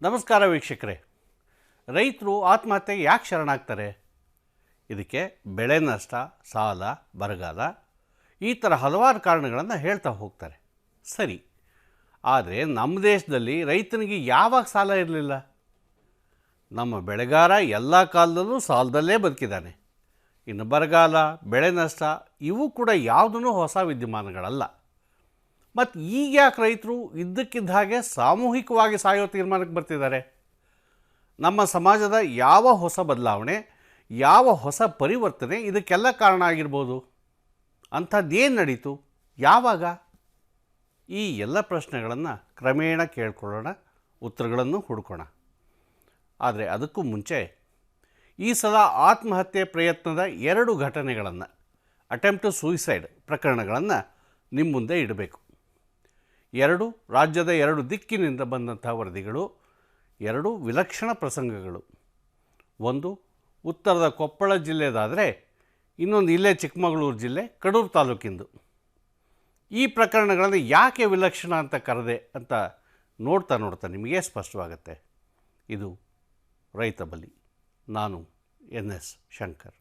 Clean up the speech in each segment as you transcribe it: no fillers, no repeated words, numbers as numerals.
ನಮಸ್ಕಾರ ವೀಕ್ಷಕರೇ. ರೈತರು ಆತ್ಮಹತ್ಯೆಗೆ ಯಾಕೆ ಶರಣಾಗ್ತಾರೆ? ಇದಕ್ಕೆ ಬೆಳೆ ನಷ್ಟ, ಸಾಲ, ಬರಗಾಲ ಈ ಥರ ಹಲವಾರು ಕಾರಣಗಳನ್ನು ಹೇಳ್ತಾ ಹೋಗ್ತಾರೆ. ಸರಿ, ಆದರೆ ನಮ್ಮ ದೇಶದಲ್ಲಿ ರೈತನಿಗೆ ಯಾವಾಗ ಸಾಲ ಇರಲಿಲ್ಲ? ನಮ್ಮ ಬೆಳೆಗಾರ ಎಲ್ಲ ಕಾಲದಲ್ಲೂ ಸಾಲದಲ್ಲೇ ಬದುಕಿದ್ದಾನೆ. ಇನ್ನು ಬರಗಾಲ, ಬೆಳೆ ನಷ್ಟ ಇವು ಕೂಡ ಯಾವುದೂ ಹೊಸ ವಿದ್ಯಮಾನಗಳಲ್ಲ. ಮತ್ತು ಈಗ ಯಾಕೆ ರೈತರು ಇದ್ದಕ್ಕಿದ್ದ ಹಾಗೆ ಸಾಮೂಹಿಕವಾಗಿ ಸಾಯೋ ತೀರ್ಮಾನಕ್ಕೆ ಬರ್ತಿದ್ದಾರೆ? ನಮ್ಮ ಸಮಾಜದ ಯಾವ ಹೊಸ ಬದಲಾವಣೆ, ಯಾವ ಹೊಸ ಪರಿವರ್ತನೆ ಇದಕ್ಕೆಲ್ಲ ಕಾರಣ ಆಗಿರ್ಬೋದು? ಅಂಥದ್ದೇನು ನಡೀತು? ಯಾವಾಗ? ಈ ಎಲ್ಲ ಪ್ರಶ್ನೆಗಳನ್ನು ಕ್ರಮೇಣ ಕೇಳ್ಕೊಳ್ಳೋಣ, ಉತ್ತರಗಳನ್ನು ಹುಡುಕೋಣ. ಆದರೆ ಅದಕ್ಕೂ ಮುಂಚೆ ಈ ಸಲ ಆತ್ಮಹತ್ಯೆ ಪ್ರಯತ್ನದ 2 ಘಟನೆಗಳನ್ನು, ಅಟೆಂಪ್ಟ್ ಟು ಸೂಯಿಸೈಡ್ ಪ್ರಕರಣಗಳನ್ನು ನಿಮ್ಮ ಮುಂದೆ ಇಡಬೇಕು. 2 ರಾಜ್ಯದ 2 ದಿಕ್ಕಿನಿಂದ ಬಂದಂಥ ವರದಿಗಳು, 2 ವಿಲಕ್ಷಣ ಪ್ರಸಂಗಗಳು. ಒಂದು ಉತ್ತರದ ಕೊಪ್ಪಳ ಜಿಲ್ಲೆದಾದರೆ, ಇನ್ನೊಂದು ಇಲ್ಲೇ ಚಿಕ್ಕಮಗಳೂರು ಜಿಲ್ಲೆ ಕಡೂರು ತಾಲೂಕಿಂದು. ಈ ಪ್ರಕರಣಗಳನ್ನು ಯಾಕೆ ವಿಲಕ್ಷಣ ಅಂತ ಕರೆದೆ ಅಂತ ನೋಡ್ತಾ ನಿಮಗೆ ಸ್ಪಷ್ಟವಾಗುತ್ತೆ. ಇದು ರೈತ ಬಲಿ. ನಾನು NS ಶಂಕರ್.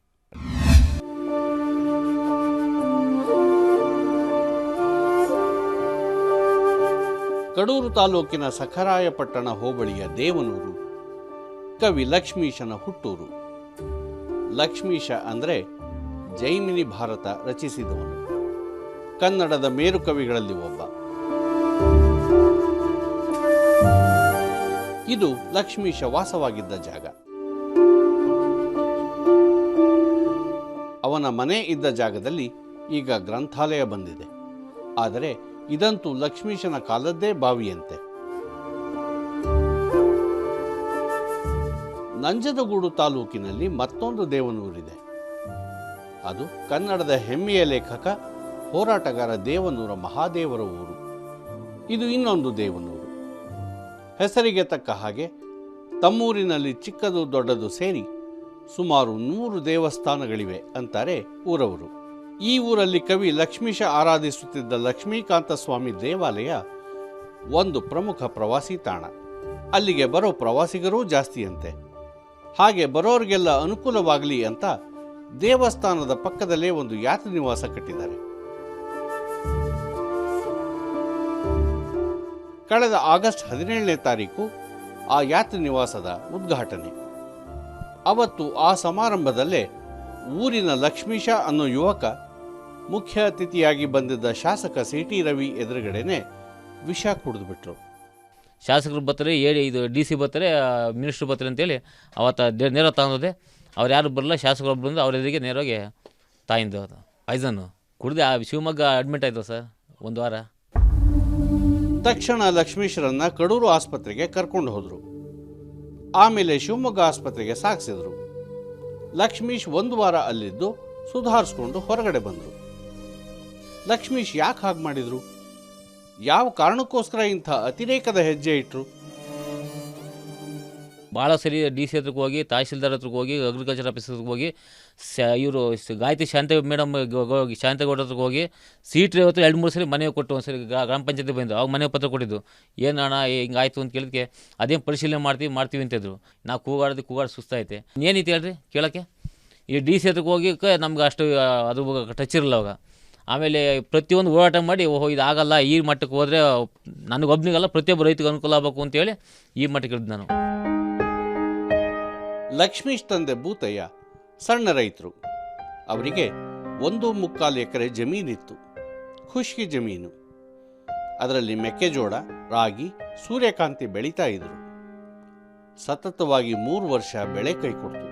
ಕಡೂರು ತಾಲೂಕಿನ ಸಖರಾಯಪಟ್ಟಣ ಹೋಬಳಿಯ ದೇವನೂರು ಕವಿ ಲಕ್ಷ್ಮೀಶನ ಹುಟ್ಟೂರು. ಲಕ್ಷ್ಮೀಶ ಅಂದರೆ ಜೈಮಿನಿ ಭಾರತ ರಚಿಸಿದವನು, ಕನ್ನಡದ ಮೇರು ಕವಿಗಳಲ್ಲಿ ಒಬ್ಬ. ಇದು ಲಕ್ಷ್ಮೀಶ ವಾಸವಾಗಿದ್ದ ಜಾಗ. ಅವನ ಮನೆ ಇದ್ದ ಜಾಗದಲ್ಲಿ ಈಗ ಗ್ರಂಥಾಲಯ ಬಂದಿದೆ. ಆದರೆ ಇದಂತೂ ಲಕ್ಷ್ಮೀಶನ ಕಾಲದ್ದೇ ಬಾವಿಯಂತೆ. ನಂಜನಗೂಡು ತಾಲೂಕಿನಲ್ಲಿ ಮತ್ತೊಂದು ದೇವನೂರಿದೆ. ಅದು ಕನ್ನಡದ ಹೆಮ್ಮೆಯ ಲೇಖಕ, ಹೋರಾಟಗಾರ ದೇವನೂರ ಮಹಾದೇವರ ಊರು. ಇದು ಇನ್ನೊಂದು ದೇವನೂರು. ಹೆಸರಿಗೆ ತಕ್ಕ ಹಾಗೆ ತಮ್ಮೂರಿನಲ್ಲಿ ಚಿಕ್ಕದು ದೊಡ್ಡದು ಸೇರಿ ಸುಮಾರು 100 ದೇವಸ್ಥಾನಗಳಿವೆ ಅಂತಾರೆ ಊರವರು. ಈ ಊರಲ್ಲಿ ಕವಿ ಲಕ್ಷ್ಮೀಶ ಆರಾಧಿಸುತ್ತಿದ್ದ ಲಕ್ಷ್ಮೀಕಾಂತ ಸ್ವಾಮಿ ದೇವಾಲಯ ಒಂದು ಪ್ರಮುಖ ಪ್ರವಾಸಿ ತಾಣ. ಅಲ್ಲಿಗೆ ಬರೋ ಪ್ರವಾಸಿಗರೂ ಜಾಸ್ತಿಯಂತೆ. ಹಾಗೆ ಬರೋರಿಗೆಲ್ಲ ಅನುಕೂಲವಾಗಲಿ ಅಂತ ದೇವಸ್ಥಾನದ ಪಕ್ಕದಲ್ಲೇ ಒಂದು ಯಾತ್ರಿ ನಿವಾಸ ಕಟ್ಟಿದ್ದಾರೆ. ಕಳೆದ ಆಗಸ್ಟ್ 17ನೇ ತಾರೀಕು ಆ ಯಾತ್ರಿ ನಿವಾಸದ ಉದ್ಘಾಟನೆ. ಅವತ್ತು ಆ ಸಮಾರಂಭದಲ್ಲೇ ಊರಿನ ಲಕ್ಷ್ಮೀಶ ಅನ್ನೋ ಯುವಕ ಮುಖ್ಯ ಅತಿಥಿಯಾಗಿ ಬಂದಿದ್ದ ಶಾಸಕ CT ರವಿ ಎದುರುಗಡೆನೆ ವಿಷ ಕುಡಿದ್ಬಿಟ್ರು. ಶಾಸಕರು ಬರ್ತಾರೆ, ಇದು DC ಬರ್ತಾರೆ, ಮಿನಿಸ್ಟ್ರು ಬರ್ತಾರೆ ಅಂತೇಳಿ ಅವತ್ತು ನೇರ ತಗೊಂಡೋದೆ. ಅವ್ರು ಯಾರು ಬರಲ್ಲ, ಶಾಸಕರು ಬಂದು ಅವ್ರ ಎದುರಿಗೆ ನೇರವಾಗಿ ತಾಯಿಂದು ಪಾಯ್ಸನ್ನು ಕುಡಿದು ಶಿವಮೊಗ್ಗ ಅಡ್ಮಿಟ್ ಆಯಿತು ಸರ್, 1 ವಾರ. ತಕ್ಷಣ ಲಕ್ಷ್ಮೀಶರನ್ನ ಕಡೂರು ಆಸ್ಪತ್ರೆಗೆ ಕರ್ಕೊಂಡು ಹೋದರು. ಆಮೇಲೆ ಶಿವಮೊಗ್ಗ ಆಸ್ಪತ್ರೆಗೆ ಸಾಗಿಸಿದ್ರು. ಲಕ್ಷ್ಮೀಶ್ 1 ವಾರ ಅಲ್ಲಿದ್ದು ಸುಧಾರಿಸ್ಕೊಂಡು ಹೊರಗಡೆ ಬಂದರು. ಲಕ್ಷ್ಮೀಶ್ ಯಾಕೆ ಹಾಗೆ ಮಾಡಿದರು? ಯಾವ ಕಾರಣಕ್ಕೋಸ್ಕರ ಇಂಥ ಅತಿರೇಕದ ಹೆಜ್ಜೆ ಇಟ್ಟರು? ಭಾಳ ಸರಿ DC ಹತ್ರಕ್ಕೆ ಹೋಗಿ, ತಹಶೀಲ್ದಾರ್ ಹತ್ರಕ್ಕೆ ಹೋಗಿ, ಅಗ್ರಿಕಲ್ಚರ್ ಆಫೀಸ್ ಹತ್ರಕ್ಕೆ ಹೋಗಿ, ಇವರು ಗಾಯತ್ರಿ ಶಾಂತ ಮೇಡಮ್ ಶಾಂತಗೌಡ ಹತ್ರಕ್ಕೆ ಹೋಗಿ, CT ಹತ್ರ 2-3 ಸರಿ ಮನೆ ಕೊಟ್ಟು, ಒಂದು ಸರಿ ಗ್ರಾಮ ಪಂಚಾಯತಿ ಬಂದು ಅವಾಗ ಮನೆ ಪತ್ರ ಕೊಟ್ಟಿದ್ದು. ಏನು ಅಣ್ಣ ಹಿಂಗಾಯ್ತು ಅಂತ ಕೇಳಿದಕ್ಕೆ ಅದೇನು ಪರಿಶೀಲನೆ ಮಾಡ್ತೀವಿ ಅಂತಿದ್ರು. ನಾವು ಕೂಗಾಡಿ ಸುಸ್ತಾಯ್ತೆ. ಏನೈತಿ ಹೇಳ್ರಿ ಕೇಳೋಕ್ಕೆ. ಈ DC ಹತ್ರಕ್ಕೆ ಹೋಗಿ ನಮ್ಗೆ ಅಷ್ಟು ಅದ್ರ ಟಚ್ ಇರಲ್ಲ ಅವಾಗ. ಆಮೇಲೆ ಪ್ರತಿಯೊಂದು ಹೋರಾಟ ಮಾಡಿ, ಇದಾಗಲ್ಲ, ಈ ಮಟ್ಟಕ್ಕೆ ಹೋದರೆ ನನಗೊಬ್ಬನಿಗಲ್ಲ ಪ್ರತಿಯೊಬ್ಬ ರೈತರಿಗೆ ಅನುಕೂಲ ಆಗಬೇಕು ಅಂತೇಳಿ ಈ ಮಟ್ಟಕ್ಕೆ ಇಳಿದು ನಾನು. ಲಕ್ಷ್ಮೀಶ್ ತಂದೆ ಭೂತಯ್ಯ ಸಣ್ಣ ರೈತರು. ಅವರಿಗೆ 1.25 ಎಕರೆ ಜಮೀನಿತ್ತು, ಖುಷ್ಕಿ ಜಮೀನು. ಅದರಲ್ಲಿ ಮೆಕ್ಕೆಜೋಳ, ರಾಗಿ, ಸೂರ್ಯಕಾಂತಿ ಬೆಳೀತಾ ಇದ್ರು. ಸತತವಾಗಿ 3 ವರ್ಷ ಬೆಳೆ ಕೈ ಕೊಡ್ತು.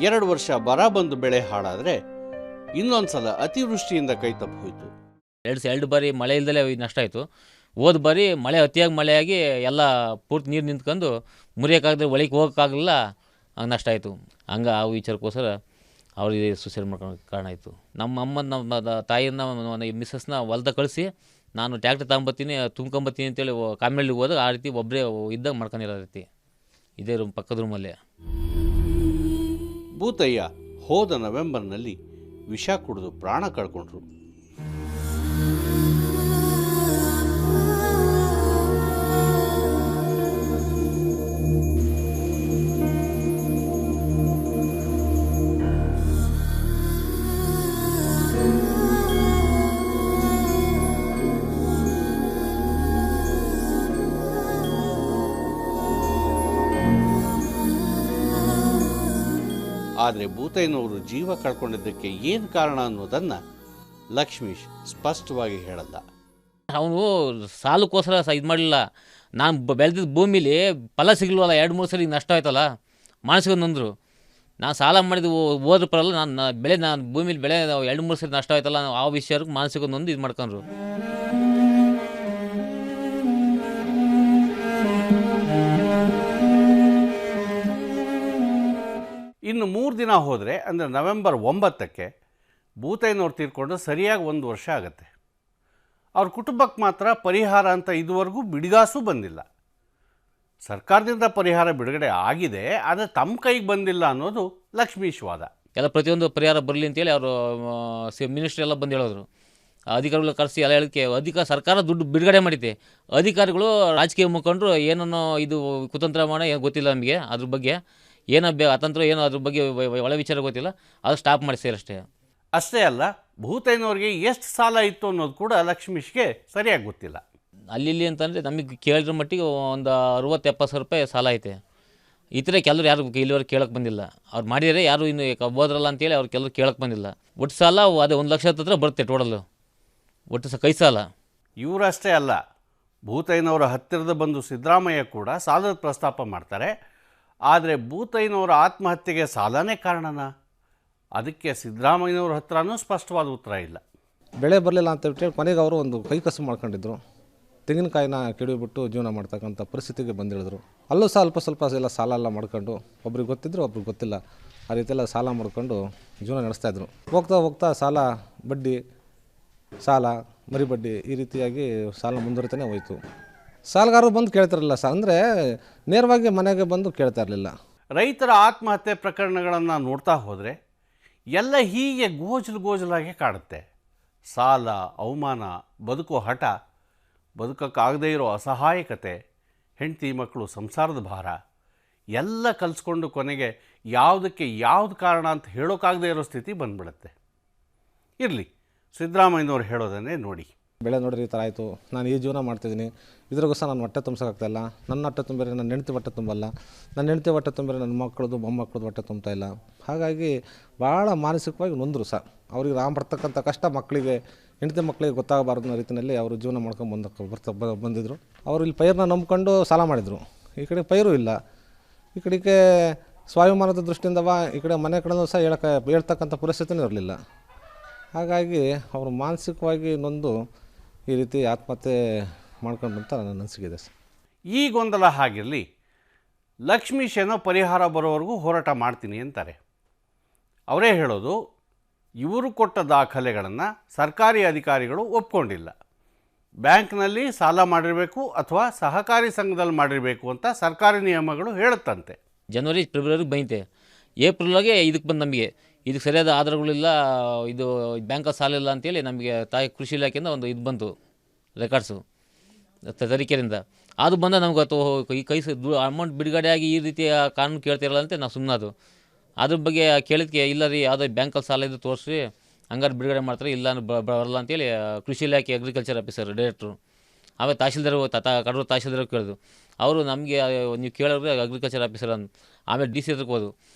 2 ವರ್ಷ ಬರ ಬಂದು ಬೆಳೆ ಹಾಳಾದರೆ ಇನ್ನೊಂದ್ಸಲ ಅತಿವೃಷ್ಟಿಯಿಂದ ಕೈ ತಪ್ಪು ಹೋಯಿತು. 2 ಬಾರಿ ಮಳೆ ಇಲ್ದಲೇ ನಷ್ಟ ಆಯಿತು. ಹೋದ ಬಾರಿ ಮಳೆ ಅತಿಯಾಗಿ ಮಳೆಯಾಗಿ ಎಲ್ಲ ಪೂರ್ತಿ ನೀರು ನಿಂತ್ಕೊಂಡು ಮುರಿಯೋಕ್ಕಾಗದೆ ಒಳಗೆ ಹೋಗೋಕ್ಕಾಗಲಿಲ್ಲ, ಹಂಗೆ ನಷ್ಟ ಆಯಿತು. ಹಂಗೆ ಆ ವಿಚಾರಕ್ಕೋಸ್ಕರ ಅವ್ರಿಗೆ ಸುಸೈಡ್ ಮಾಡ್ಕೊಳಕ್ಕೆ ಕಾರಣ ಆಯಿತು. ನಮ್ಮ ತಾಯಿಯನ್ನ ಮಿಸ್ಸಸ್ನ ಹೊಲ್ದಾಗ ಕಳಿಸಿ ನಾನು ಟ್ಯಾಕ್ಟ್ರ್ ತಗೊಂಬತ್ತೀನಿ, ತುಂಬ್ಕೊಂಬತ್ತೀನಿ ಅಂತೇಳಿ ಕಾಮಿನಳ್ಳಿಗೆ ಹೋದಾಗ ಆ ರೀತಿ ಒಬ್ಬರೇ ಇದ್ದಾಗ ಮಾಡ್ಕೊಂಡಿರೋ ರೀತಿ ಇದೇ ಪಕ್ಕದ ರೂಮಲ್ಲೇ. ಭೂತಯ್ಯ ಹೋದ ನವೆಂಬರ್ನಲ್ಲಿ ವಿಷ ಕುಡಿದು ಪ್ರಾಣ ಕಳ್ಕೊಂಡ್ರು. ಆದರೆ ಭೂತಯ್ಯನವರು ಜೀವ ಕಳ್ಕೊಂಡಿದ್ದಕ್ಕೆ ಏನು ಕಾರಣ ಅನ್ನೋದನ್ನು ಲಕ್ಷ್ಮೀಶ್ ಸ್ಪಷ್ಟವಾಗಿ ಹೇಳಲ್ಲ. ಅವನು ಸಾಲಕ್ಕೋಸ್ಕರ ಇದು ಮಾಡಲಿಲ್ಲ. ನಾನು ಬೆಳೆದಿದ್ದ ಭೂಮಿಲಿ ಫಲ ಸಿಗಲ್ವಲ್ಲ, 2-3 ಸರಿ ನಷ್ಟ ಆಯ್ತಲ್ಲ, ಮಾನಸಿಕ ನೊಂದರು. ನಾನು ಸಾಲ ಮಾಡಿದ್ದು ಹೋದ್ರೆ ಪರಲ್ಲ, ನಾನು ಭೂಮಿಲಿ ಬೆಳೆ 2-3 ಸರಿ ನಷ್ಟ ಆಯ್ತಲ್ಲ, ಆ ವಿಷಯಕ್ಕೆ ಮಾನಸಿಕ ನೊಂದು ಇದು ಮಾಡ್ಕೊಂಡ್ರು. ಇನ್ನು 3 ದಿನ ಹೋದರೆ ಅಂದರೆ ನವೆಂಬರ್ 9ಕ್ಕೆ ಭೂತಯ್ಯನವ್ರು ತೀರ್ಕೊಂಡು ಸರಿಯಾಗಿ 1 ವರ್ಷ ಆಗುತ್ತೆ. ಅವ್ರ ಕುಟುಂಬಕ್ಕೆ ಮಾತ್ರ ಪರಿಹಾರ ಅಂತ ಇದುವರೆಗೂ ಬಿಡಿಗಾಸೂ ಬಂದಿಲ್ಲ. ಸರ್ಕಾರದಿಂದ ಪರಿಹಾರ ಬಿಡುಗಡೆ ಆಗಿದೆ, ಆದರೆ ತಮ್ಮ ಕೈಗೆ ಬಂದಿಲ್ಲ ಅನ್ನೋದು ಲಕ್ಷ್ಮೀಶ್ ವಾದ. ಎಲ್ಲ ಪ್ರತಿಯೊಂದು ಪರಿಹಾರ ಬರಲಿ ಅಂತೇಳಿ ಅವರು ಮಿನಿಸ್ಟ್ರಿ ಎಲ್ಲ ಬಂದು ಹೇಳಿದ್ರು. ಅಧಿಕಾರಿಗಳು ಕರೆಸಿ ಎಲ್ಲ ಹೇಳಿಕೆ ಸರ್ಕಾರ ದುಡ್ಡು ಬಿಡುಗಡೆ ಮಾಡಿದೆ. ಅಧಿಕಾರಿಗಳು ರಾಜಕೀಯ ಮುಖಂಡರು ಏನನ್ನೋ ಇದು ಕುತಂತ್ರ ಮಾಡೋ ಏನು ಗೊತ್ತಿಲ್ಲ ನಮಗೆ, ಅದ್ರ ಬಗ್ಗೆ ಏನೋ ಅತಂತ್ರ ಏನೋ ಅದ್ರ ಬಗ್ಗೆ ಒಳ ವಿಚಾರ ಗೊತ್ತಿಲ್ಲ, ಅದು ಸ್ಟಾಪ್ ಮಾಡಿಸ್ತಾರೆ ಅಷ್ಟೇ. ಅಷ್ಟೇ ಅಲ್ಲ, ಭೂತಯ್ಯನವ್ರಿಗೆ ಎಷ್ಟು ಸಾಲ ಇತ್ತು ಅನ್ನೋದು ಕೂಡ ಲಕ್ಷ್ಮೀಶ್ಗೆ ಸರಿಯಾಗಿ ಗೊತ್ತಿಲ್ಲ. ಅಲ್ಲಿ ಅಂತಂದರೆ ನಮಗೆ ಕೇಳಿದ್ರ ಮಟ್ಟಿಗೆ ಒಂದು 60-70 ರೂಪಾಯಿ ಸಾಲ ಐತೆ. ಈ ಥರ ಕೆಲವ್ರು ಯಾರು ಇಲ್ಲಿವರೆಗೆ ಕೇಳಕ್ಕೆ ಬಂದಿಲ್ಲ. ಅವ್ರು ಮಾಡಿದರೆ ಯಾರು ಇನ್ನು ಹೋದ್ರಲ್ಲ ಅಂತೇಳಿ ಅವ್ರು ಕೆಲವ್ರು ಕೇಳಕ್ಕೆ ಬಂದಿಲ್ಲ. ಒಟ್ಟು ಸಾಲ ಅದೇ 1 ಲಕ್ಷ ಹತ್ರ ಬರುತ್ತೆ ಟೋಟಲ್, ಒಟ್ಟು ಕೈ ಸಾಲ. ಇವರಷ್ಟೇ ಅಲ್ಲ, ಭೂತಯ್ಯನವರ ಹತ್ತಿರದ ಬಂಧು ಸಿದ್ದರಾಮಯ್ಯ ಕೂಡ ಸಾಲದ ಪ್ರಸ್ತಾಪ ಮಾಡ್ತಾರೆ. ಆದರೆ ಭೂತಯ್ಯನವರ ಆತ್ಮಹತ್ಯೆಗೆ ಸಾಲನೇ ಕಾರಣನಾ? ಅದಕ್ಕೆ ಸಿದ್ದರಾಮಯ್ಯನವ್ರ ಹತ್ರನೂ ಸ್ಪಷ್ಟವಾದ ಉತ್ತರ ಇಲ್ಲ. ಬೆಳೆ ಬರಲಿಲ್ಲ ಅಂತ ಹೇಳ್ಬಿಟ್ಟು ಕೊನೆಗೆ ಅವರು ಒಂದು ಕೈ ಕಸು ಮಾಡ್ಕೊಂಡಿದ್ರು. ತೆಂಗಿನಕಾಯಿನ ಕೆಡಿಬಿಟ್ಟು ಜೀವನ ಮಾಡ್ತಕ್ಕಂಥ ಪರಿಸ್ಥಿತಿಗೆ ಬಂದಿಳಿದ್ರು. ಅಲ್ಲೂ ಸ್ವಲ್ಪ ಎಲ್ಲ ಸಾಲ ಎಲ್ಲ ಮಾಡ್ಕೊಂಡು, ಒಬ್ರಿಗೆ ಗೊತ್ತಿದ್ರು ಒಬ್ರಿಗೆ ಗೊತ್ತಿಲ್ಲ, ಆ ರೀತಿಯೆಲ್ಲ ಸಾಲ ಮಾಡ್ಕೊಂಡು ಜೀವನ ನಡೆಸ್ತಾಯಿದ್ರು. ಹೋಗ್ತಾ ಸಾಲ, ಬಡ್ಡಿ, ಸಾಲ, ಮರಿ ಬಡ್ಡಿ, ಈ ರೀತಿಯಾಗಿ ಸಾಲ ಮುಂದುವರಿತಾನೆ ಹೋಯಿತು. ಸಾಲಗಾರರು ಬಂದು ಕೇಳ್ತಿರಲಿಲ್ಲ ಸರ್, ಅಂದರೆ ನೇರವಾಗಿ ಮನೆಗೆ ಬಂದು ಕೇಳ್ತಾ ಇರಲಿಲ್ಲ. ರೈತರ ಆತ್ಮಹತ್ಯೆ ಪ್ರಕರಣಗಳನ್ನು ನೋಡ್ತಾ ಹೋದರೆ ಎಲ್ಲ ಹೀಗೆ ಗೋಜಲಾಗಿ ಕಾಡುತ್ತೆ. ಸಾಲ, ಅವಮಾನ, ಬದುಕೋ ಹಠ, ಬದುಕೋಕ್ಕಾಗದೇ ಇರೋ ಅಸಹಾಯಕತೆ, ಹೆಂಡತಿ ಮಕ್ಕಳು ಸಂಸಾರದ ಭಾರ ಎಲ್ಲ ಕಲಿಸ್ಕೊಂಡು ಕೊನೆಗೆ ಯಾವುದಕ್ಕೆ ಯಾವುದು ಕಾರಣ ಅಂತ ಹೇಳೋಕ್ಕಾಗದೇ ಇರೋ ಸ್ಥಿತಿ ಬಂದ್ಬಿಡುತ್ತೆ. ಇರಲಿ, ಸಿದ್ದರಾಮಯ್ಯನವ್ರು ಹೇಳೋದನ್ನೇ ನೋಡಿ. ಬೆಳೆ ನೋಡ್ರಿ ಈ ಥರ ಆಯಿತು, ನಾನು ಈ ಜೀವನ ಮಾಡ್ತಿದ್ದೀನಿ, ಇದ್ರಾಗೋಸ್ಕರ ನಾನು ಹೊಟ್ಟೆ ತುಂಬಿಸೋಕ್ಕಾಗ್ತಾಯಿಲ್ಲ. ನನ್ನ ಹೊಟ್ಟೆ ತುಂಬಿದ್ರೆ ನನ್ನ ಹೆಂಡತಿ ಹೊಟ್ಟೆ ತುಂಬಲ್ಲ, ನನ್ನ ಹೆಂಡತಿ ಹೊಟ್ಟೆ ತುಂಬಿದ್ರೆ ನನ್ನ ಮಕ್ಕಳದು ಮೊಮ್ಮಕ್ಕಳದು ಹೊಟ್ಟೆ ತುಂಬ್ತಾಯಿಲ್ಲ. ಹಾಗಾಗಿ ಭಾಳ ಮಾನಸಿಕವಾಗಿ ನೊಂದರು ಸರ್. ಅವ್ರಿಗೆ ಬರ್ತಕ್ಕಂಥ ಕಷ್ಟ ಮಕ್ಕಳಿಗೆ, ಹೆಂಡತಿ ಮಕ್ಕಳಿಗೆ ಗೊತ್ತಾಗಬಾರ್ದು ಅನ್ನೋ ರೀತಿಯಲ್ಲಿ ಅವರು ಜೀವನ ಮಾಡ್ಕೊಂಡು ಬಂದಿದ್ದರು. ಅವರು ಇಲ್ಲಿ ಪೈರನ್ನ ನಂಬ್ಕೊಂಡು ಸಾಲ ಮಾಡಿದರು. ಈ ಕಡೆ ಪೈರು ಇಲ್ಲ, ಈ ಕಡೆಗೆ ಸ್ವಾಭಿಮಾನದ ದೃಷ್ಟಿಯಿಂದವ ಈ ಕಡೆ ಮನೆ ಕಡೆನೂ ಸಹ ಹೇಳ್ತಕ್ಕಂಥ ಪರಿಸ್ಥಿತಿನೂ ಇರಲಿಲ್ಲ. ಹಾಗಾಗಿ ಅವರು ಮಾನಸಿಕವಾಗಿ ನೊಂದು ಈ ರೀತಿ ಆತ್ಮಹತ್ಯೆ ಮಾಡ್ಕೊಂಡು ಅಂತ ನನ್ನ ಅನಿಸಿಕೆ ಇದೆ ಸರ್. ಈ ಗೊಂದಲ ಹಾಗಿರಲಿ, ಲಕ್ಷ್ಮೀಶ್ ಏನೋ ಪರಿಹಾರ ಬರೋವರೆಗೂ ಹೋರಾಟ ಮಾಡ್ತೀನಿ ಅಂತಾರೆ. ಅವರೇ ಹೇಳೋದು, ಇವರು ಕೊಟ್ಟ ದಾಖಲೆಗಳನ್ನು ಸರ್ಕಾರಿ ಅಧಿಕಾರಿಗಳು ಒಪ್ಕೊಂಡಿಲ್ಲ. ಬ್ಯಾಂಕ್ನಲ್ಲಿ ಸಾಲ ಮಾಡಿರಬೇಕು ಅಥವಾ ಸಹಕಾರಿ ಸಂಘದಲ್ಲಿ ಮಾಡಿರಬೇಕು ಅಂತ ಸರ್ಕಾರಿ ನಿಯಮಗಳು ಹೇಳುತ್ತಂತೆ. ಜನವರಿ ಫೆಬ್ರವರಿಗೆ ಬೈತೆ, ಏಪ್ರಿಲಾಗೆ ಇದಕ್ಕೆ ಬಂದು ನಮಗೆ ಇದಕ್ಕೆ ಸರಿಯಾದ ಆಧಾರಗಳಿಲ್ಲ, ಇದು ಬ್ಯಾಂಕಲ್ಲಿ ಸಾಲ ಇಲ್ಲ ಅಂತೇಳಿ ನಮಗೆ ಕೃಷಿ ಇಲಾಖೆಯಿಂದ ಒಂದು ಇದು ಬಂತು, ರೆಕಾರ್ಡ್ಸು ತನಿಖೆಯಿಂದ. ಅದು ಬಂದ ನಮ್ಗೆ ಈ ಅಮೌಂಟ್ ಬಿಡುಗಡೆ ಆಗಿ ಈ ರೀತಿಯ ಕಾನೂನು ಕೇಳ್ತಿರಲ್ಲ ಅಂತ ನಾವು ಸುಮ್ಮನದು. ಅದ್ರ ಬಗ್ಗೆ ಕೇಳಿದ್ಕೆ ಇಲ್ಲ ರೀ, ಯಾವುದೋ ಬ್ಯಾಂಕಲ್ಲಿ ಸಾಲ ಇದು ತೋರಿಸ್ರಿ, ಹಂಗಾರೆ ಬಿಡುಗಡೆ ಮಾಡ್ತಾರೆ, ಇಲ್ಲ ಬರಲ್ಲ ಅಂತೇಳಿ ಕೃಷಿ ಇಲಾಖೆ ಅಗ್ರಿಕಲ್ಚರ್ ಆಫೀಸರ್ ಡೈರೆಕ್ಟ್ರು, ಆಮೇಲೆ ತಹಶೀಲ್ದಾರ್ ಕಡೂರು ತಹಶೀಲ್ದಾರ್ ಕೇಳಿದ್ರು. ಅವರು ನಮಗೆ ನೀವು ಕೇಳಿದ್ರೆ ಅಗ್ರಿಕಲ್ಚರ್ ಆಫೀಸರ್ ಅಂತ. ಆಮೇಲೆ ಡಿ ಸಿ ಹತ್ರಕ್ಕೆ ಹೋದು,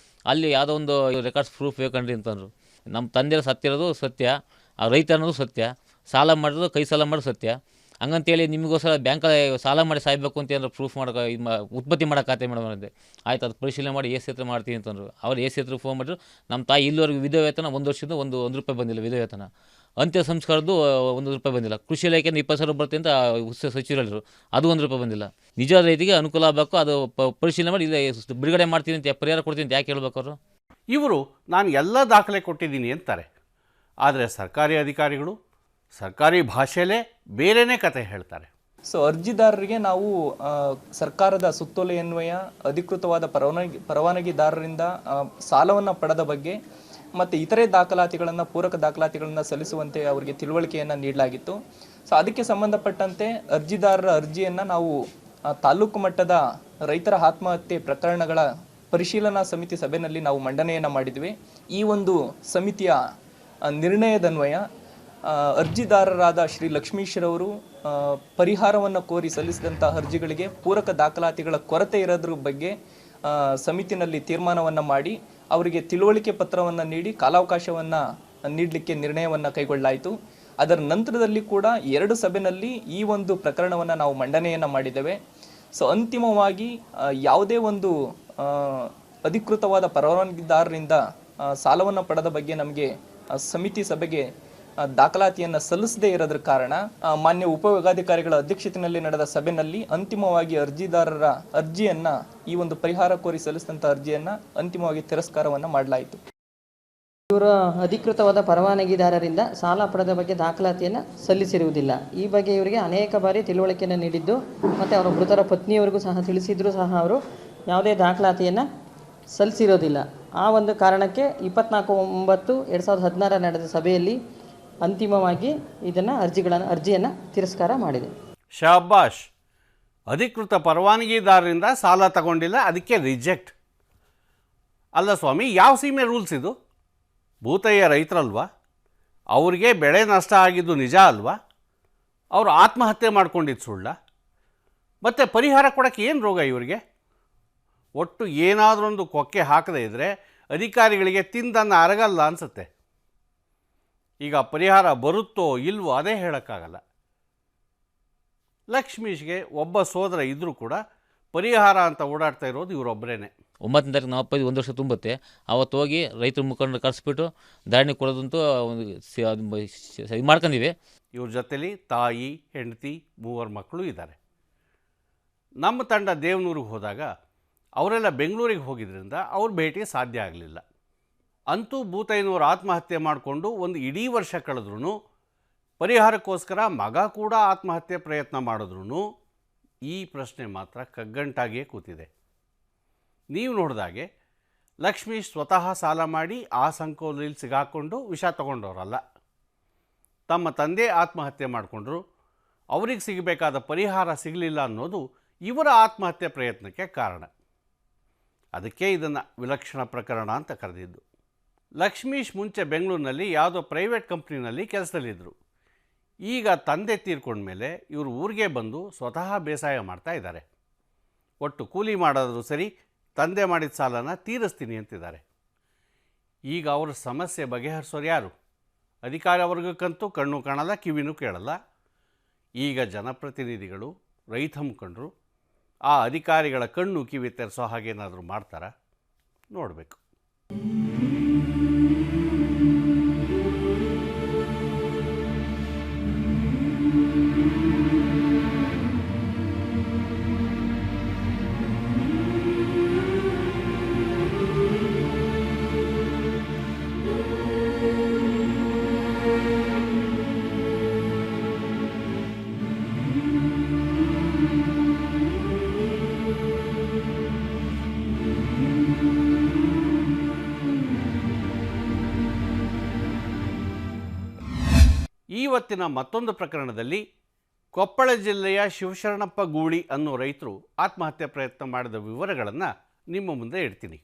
ಅಲ್ಲಿ ಯಾವುದೋ ಒಂದು ರೆಕಾರ್ಡ್ಸ್ ಪ್ರೂಫ್ ಬೇಕಂಡ್ರಿ ಅಂತಂದರು. ನಮ್ಮ ತಂದೆ ಸತ್ತಿರೋದು ಸತ್ಯ, ಆ ರೈತ ಅನ್ನೋದು ಸತ್ಯ, ಸಾಲ ಮಾಡಿರೋದು ಕೈ ಸಾಲ ಮಾಡೋದು ಸತ್ಯ. ಹಂಗಂತೇಳಿ ನಿಮಗೋಸ್ಕರ ಬ್ಯಾಂಕಲ್ಲಿ ಸಾಲ ಮಾಡಿ ಸಾಯ್ಬೇಕು ಅಂತ ಏನಾರು ಪ್ರೂಫ್ ಮಾಡೋಕೆ ಉತ್ಪತ್ತಿ ಮಾಡೋಕ್ಕಾಗ್ತದೆ ಮೇಡಮ್ ಅಂದೆ. ಆಯ್ತು, ಅದು ಪರಿಶೀಲನೆ ಮಾಡಿ ಎ ಸಿ ಹತ್ರ ಮಾಡ್ತೀನಿ ಅಂತಂದರು. ಅವ್ರು ಎ ಸಿ ಹತ್ರ ಫೋನ್ ಮಾಡಿದ್ರು. ನಮ್ಮ ತಾಯಿ ಇಲ್ಲಿವರೆಗೂ ವಿಧವೇತನ 1 ವರ್ಷದಿಂದ ಒಂದು ರೂಪಾಯಿ ಬಂದಿಲ್ಲ ವಿಧವೇತನ. ಅಂತ್ಯ ಸಂಸ್ಕಾರದ್ದು 1 ರೂಪಾಯಿ ಬಂದಿಲ್ಲ. ಕೃಷಿ ಇಲಾಖೆಯಿಂದ 20,000 ಬರುತ್ತೆ ಅಂತ ಸಚಿವರು ಹೇಳಿದ್ರು, ಅದು 1 ರೂಪಾಯಿ ಬಂದಿಲ್ಲ. ನಿಜ ರೈತಿಗೆ ಅನುಕೂಲ ಆಗಬೇಕು, ಅದು ಪರಿಶೀಲನೆ ಮಾಡಿ ಇಲ್ಲ ಬಿಡುಗಡೆ ಮಾಡ್ತೀನಿ ಅಂತ ಪರಿಹಾರ ಕೊಡ್ತೀನಿ ಅಂತ ಯಾಕೆ ಹೇಳ್ಬೇಕು ಅವರು? ಇವರು ನಾನು ಎಲ್ಲ ದಾಖಲೆ ಕೊಟ್ಟಿದ್ದೀನಿ ಅಂತಾರೆ. ಆದರೆ ಸರ್ಕಾರಿ ಅಧಿಕಾರಿಗಳು ಸರ್ಕಾರಿ ಭಾಷೆಯಲ್ಲೇ ಬೇರೆಯೇ ಕತೆ ಹೇಳ್ತಾರೆ. ಸೊ ಅರ್ಜಿದಾರರಿಗೆ ನಾವು ಸರ್ಕಾರದ ಸುತ್ತೋಲೆಯನ್ವಯ ಅಧಿಕೃತವಾದ ಪರವಾನಗಿದಾರರಿಂದ ಸಾಲವನ್ನು ಪಡೆದ ಬಗ್ಗೆ ಮತ್ತು ಇತರೆ ದಾಖಲಾತಿಗಳನ್ನು, ಪೂರಕ ದಾಖಲಾತಿಗಳನ್ನು ಸಲ್ಲಿಸುವಂತೆ ಅವರಿಗೆ ತಿಳುವಳಿಕೆಯನ್ನು ನೀಡಲಾಗಿತ್ತು. ಸೊ ಅದಕ್ಕೆ ಸಂಬಂಧಪಟ್ಟಂತೆ ಅರ್ಜಿದಾರರ ಅರ್ಜಿಯನ್ನು ನಾವು ತಾಲೂಕು ಮಟ್ಟದ ರೈತರ ಆತ್ಮಹತ್ಯೆ ಪ್ರಕರಣಗಳ ಪರಿಶೀಲನಾ ಸಮಿತಿ ಸಭೆಯಲ್ಲಿ ನಾವು ಮಂಡನೆಯನ್ನು ಮಾಡಿದ್ವಿ. ಈ ಒಂದು ಸಮಿತಿಯ ನಿರ್ಣಯದನ್ವಯ ಅರ್ಜಿದಾರರಾದ ಶ್ರೀ ಲಕ್ಷ್ಮೀಶ್ರವರು ಪರಿಹಾರವನ್ನು ಕೋರಿ ಸಲ್ಲಿಸಿದಂಥ ಅರ್ಜಿಗಳಿಗೆ ಪೂರಕ ದಾಖಲಾತಿಗಳ ಕೊರತೆ ಇರೋದ್ರ ಬಗ್ಗೆ ಸಮಿತಿನಲ್ಲಿ ತೀರ್ಮಾನವನ್ನು ಮಾಡಿ ಅವರಿಗೆ ತಿಳುವಳಿಕೆ ಪತ್ರವನ್ನು ನೀಡಿ ಕಾಲಾವಕಾಶವನ್ನು ನೀಡಲಿಕ್ಕೆ ನಿರ್ಣಯವನ್ನು ಕೈಗೊಳ್ಳಲಾಯಿತು. ಅದರ ನಂತರದಲ್ಲಿ ಕೂಡ 2 ಸಭೆಯಲ್ಲಿ ಈ ಒಂದು ಪ್ರಕರಣವನ್ನು ನಾವು ಮಂಡನೆಯನ್ನು ಮಾಡಿದ್ದೇವೆ. ಸೊ ಅಂತಿಮವಾಗಿ ಯಾವುದೇ ಒಂದು ಅಧಿಕೃತವಾದ ಪರವಾನಗಿದಾರರಿಂದ ಸಾಲವನ್ನು ಪಡೆದ ಬಗ್ಗೆ ನಮಗೆ ಸಮಿತಿ ಸಭೆಗೆ ದಾಖಲಾತಿಯನ್ನು ಸಲ್ಲಿಸದೇ ಇರೋದ್ರ ಕಾರಣ ಮಾನ್ಯ ಉಪವಿಭಾಗಾಧಿಕಾರಿಗಳ ಅಧ್ಯಕ್ಷತೆಯಲ್ಲಿ ನಡೆದ ಸಭೆಯಲ್ಲಿ ಅಂತಿಮವಾಗಿ ಅರ್ಜಿದಾರರ ಅರ್ಜಿಯನ್ನು, ಈ ಒಂದು ಪರಿಹಾರ ಕೋರಿ ಸಲ್ಲಿಸಿದಂಥ ಅರ್ಜಿಯನ್ನು ಅಂತಿಮವಾಗಿ ತಿರಸ್ಕಾರವನ್ನು ಮಾಡಲಾಯಿತು. ಇವರು ಅಧಿಕೃತವಾದ ಪರವಾನಗಿದಾರರಿಂದ ಸಾಲ ಪಡೆದ ಬಗ್ಗೆ ದಾಖಲಾತಿಯನ್ನು ಸಲ್ಲಿಸಿರುವುದಿಲ್ಲ. ಈ ಬಗ್ಗೆ ಇವರಿಗೆ ಅನೇಕ ಬಾರಿ ತಿಳುವಳಿಕೆಯನ್ನು ನೀಡಿದ್ದು ಮತ್ತು ಅವರ ಮೃತರ ಪತ್ನಿಯವರಿಗೂ ಸಹ ತಿಳಿಸಿದರೂ ಸಹ ಅವರು ಯಾವುದೇ ದಾಖಲಾತಿಯನ್ನು ಸಲ್ಲಿಸಿರೋದಿಲ್ಲ. ಆ ಒಂದು ಕಾರಣಕ್ಕೆ 24/9/2016 ನಡೆದ ಸಭೆಯಲ್ಲಿ ಅಂತಿಮವಾಗಿ ಅರ್ಜಿಯನ್ನು ತಿರಸ್ಕಾರ ಮಾಡಿದೆ. ಶಾಬಾಷ್. ಅಧಿಕೃತ ಪರವಾನಗಿದಾರರಿಂದ ಸಾಲ ತಗೊಂಡಿಲ್ಲ, ಅದಕ್ಕೆ ರಿಜೆಕ್ಟ್. ಅಲ್ಲ ಸ್ವಾಮಿ, ಯಾವ ಸೀಮೆ ರೂಲ್ಸ್ ಇದು? ಭೂತಯ್ಯ ರೈತರಲ್ವಾ? ಅವ್ರಿಗೆ ಬೆಳೆ ನಷ್ಟ ಆಗಿದ್ದು ನಿಜ ಅಲ್ವಾ? ಅವರು ಆತ್ಮಹತ್ಯೆ ಮಾಡ್ಕೊಂಡಿದ್ದು ಸುಳ್ಳ? ಮತ್ತು ಪರಿಹಾರ ಕೊಡೋಕ್ಕೆ ಏನು ರೋಗ ಇವರಿಗೆ? ಒಟ್ಟು ಏನಾದರೊಂದು ಕೊಕ್ಕೆ ಹಾಕದೇ ಇದ್ದರೆ ಅಧಿಕಾರಿಗಳಿಗೆ ತಿಂದನ್ನು ಅರಗಲ್ಲ ಅನಿಸುತ್ತೆ. ಈಗ ಪರಿಹಾರ ಬರುತ್ತೋ ಇಲ್ವೋ ಅದೇ ಹೇಳೋಕ್ಕಾಗಲ್ಲ. ಲಕ್ಷ್ಮೀಶ್ಗೆ ಒಬ್ಬ ಸೋದರ ಇದ್ದರೂ ಕೂಡ ಪರಿಹಾರ ಅಂತ ಓಡಾಡ್ತಾ ಇರೋದು ಇವರೊಬ್ಬರೇ. 9ನೇ ತಾರೀಕು ನಾವು ಅಪ್ಪಾಜಿ 1 ವರ್ಷ ತುಂಬುತ್ತೆ, ಅವತ್ತು ಹೋಗಿ ರೈತರ ಮುಖಂಡರು ಕರೆಸ್ಬಿಟ್ಟು ಧಾರಣೆ ಕೊಡೋದಂತೂ ಇದು ಮಾಡ್ಕೊಂಡಿವಿ. ಇವ್ರ ಜೊತೆಲಿ ತಾಯಿ, ಹೆಂಡತಿ, 3 ಮಕ್ಕಳು ಇದ್ದಾರೆ. ನಮ್ಮ ತಂಡ ದೇವನೂರಿಗೆ ಹೋದಾಗ ಅವರೆಲ್ಲ ಬೆಂಗಳೂರಿಗೆ ಹೋಗಿದ್ದರಿಂದ ಅವ್ರ ಭೇಟಿ ಸಾಧ್ಯ ಆಗಲಿಲ್ಲ. ಅಂತೂ ಭೂತಯ್ಯನವರು ಆತ್ಮಹತ್ಯೆ ಮಾಡಿಕೊಂಡು ಒಂದು ಇಡೀ ವರ್ಷ ಕಳೆದ್ರೂ ಪರಿಹಾರಕ್ಕೋಸ್ಕರ ಮಗ ಕೂಡ ಆತ್ಮಹತ್ಯೆ ಪ್ರಯತ್ನ ಮಾಡಿದ್ರೂ ಈ ಪ್ರಶ್ನೆ ಮಾತ್ರ ಕಗ್ಗಂಟಾಗಿಯೇ ಕೂತಿದೆ. ನೀವು ನೋಡಿದಾಗೆ ಲಕ್ಷ್ಮೀಶ್ ಸ್ವತಃ ಸಾಲ ಮಾಡಿ ಆ ಸಂಕೋಲೆಯಲ್ಲಿ ಸಿಗಾಕೊಂಡು ವಿಷ ತಗೊಂಡವರಲ್ಲ. ತಮ್ಮ ತಂದೆ ಆತ್ಮಹತ್ಯೆ ಮಾಡಿಕೊಂಡ್ರು, ಅವ್ರಿಗೆ ಸಿಗಬೇಕಾದ ಪರಿಹಾರ ಸಿಗಲಿಲ್ಲ ಅನ್ನೋದು ಇವರ ಆತ್ಮಹತ್ಯೆ ಪ್ರಯತ್ನಕ್ಕೆ ಕಾರಣ. ಅದಕ್ಕೆ ಇದನ್ನು ವಿಲಕ್ಷಣ ಪ್ರಕರಣ ಅಂತ ಕರೆದಿದ್ದು. ಲಕ್ಷ್ಮೀಶ್ ಮುಂಚೆ ಬೆಂಗಳೂರಿನಲ್ಲಿ ಯಾವುದೋ ಪ್ರೈವೇಟ್ ಕಂಪ್ನಿನಲ್ಲಿ ಕೆಲಸದಲ್ಲಿದ್ದರು. ಈಗ ತಂದೆ ತೀರ್ಕೊಂಡ್ಮೇಲೆ ಇವರು ಊರಿಗೆ ಬಂದು ಸ್ವತಃ ಬೇಸಾಯ ಮಾಡ್ತಾ ಇದ್ದಾರೆ. ಒಟ್ಟು ಕೂಲಿ ಮಾಡೋದ್ರು ಸರಿ, ತಂದೆ ಮಾಡಿದ ಸಾಲನ ತೀರಿಸ್ತೀನಿ ಅಂತಿದ್ದಾರೆ. ಈಗ ಅವ್ರ ಸಮಸ್ಯೆ ಬಗೆಹರಿಸೋರು ಯಾರು? ಅಧಿಕಾರಿ ವರ್ಗಕ್ಕಂತೂ ಕಣ್ಣು ಕಾಣಲ್ಲ, ಕಿವಿನೂ ಕೇಳಲ್ಲ. ಈಗ ಜನಪ್ರತಿನಿಧಿಗಳು, ರೈತ ಮುಖಂಡರು ಆ ಅಧಿಕಾರಿಗಳ ಕಣ್ಣು ಕಿವಿ ತೆರೆಸೋ ಹಾಗೇನಾದರೂ ಮಾಡ್ತಾರಾ? ನೋಡಬೇಕು. ಇವತ್ತಿನ ಮತ್ತೊಂದು ಪ್ರಕರಣದಲ್ಲಿ ಕೊಪ್ಪಳ ಜಿಲ್ಲೆಯ ಶಿವಶರಣಪ್ಪ ಗೂಳಿ ಅನ್ನೋ ರೈತರು ಆತ್ಮಹತ್ಯೆ ಪ್ರಯತ್ನ ಮಾಡಿದ ವಿವರಗಳನ್ನು ನಿಮ್ಮ ಮುಂದೆ ಇಡ್ತೀನಿ.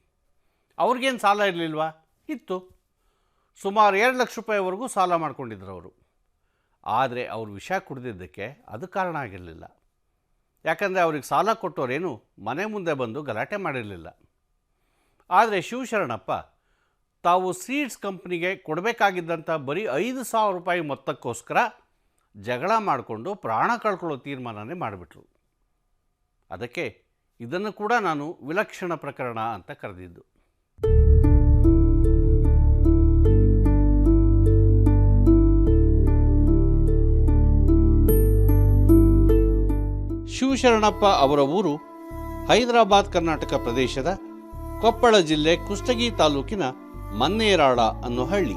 ಅವ್ರಿಗೇನು ಸಾಲ ಇರಲಿಲ್ವಾ? ಇತ್ತು. ಸುಮಾರು 2 ಲಕ್ಷ ರೂಪಾಯಿವರೆಗೂ ಸಾಲ ಮಾಡ್ಕೊಂಡಿದ್ರು ಅವರು. ಆದರೆ ಅವರು ವಿಷ ಕುಡಿದಿದ್ದಕ್ಕೆ ಅದು ಕಾರಣ ಆಗಿರಲಿಲ್ಲ. ಯಾಕಂದರೆ ಅವ್ರಿಗೆ ಸಾಲ ಕೊಟ್ಟವರೇನು ಮನೆ ಮುಂದೆ ಬಂದು ಗಲಾಟೆ ಮಾಡಿರಲಿಲ್ಲ. ಆದರೆ ಶಿವಶರಣಪ್ಪ ತಾವು ಸೀಡ್ಸ್ ಕಂಪ್ನಿಗೆ ಕೊಡಬೇಕಾಗಿದ್ದಂಥ ಬರೀ 5,000 ರೂಪಾಯಿ ಮೊತ್ತಕ್ಕೋಸ್ಕರ ಜಗಳ ಮಾಡಿಕೊಂಡು ಪ್ರಾಣ ಕಳ್ಕೊಳ್ಳೋ ತೀರ್ಮಾನನೇ ಮಾಡಿಬಿಟ್ರು. ಅದಕ್ಕೆ ಇದನ್ನು ಕೂಡ ನಾನು ವಿಲಕ್ಷಣ ಪ್ರಕರಣ ಅಂತ ಕರೆದಿದ್ದು. ಶಿವಶರಣಪ್ಪ ಅವರ ಊರು ಹೈದರಾಬಾದ್ ಕರ್ನಾಟಕ ಪ್ರದೇಶದ ಕೊಪ್ಪಳ ಜಿಲ್ಲೆ ಕುಷ್ಟಗಿ ತಾಲೂಕಿನ ಮನ್ನೇರಾಳ ಅನ್ನೋ ಹಳ್ಳಿ.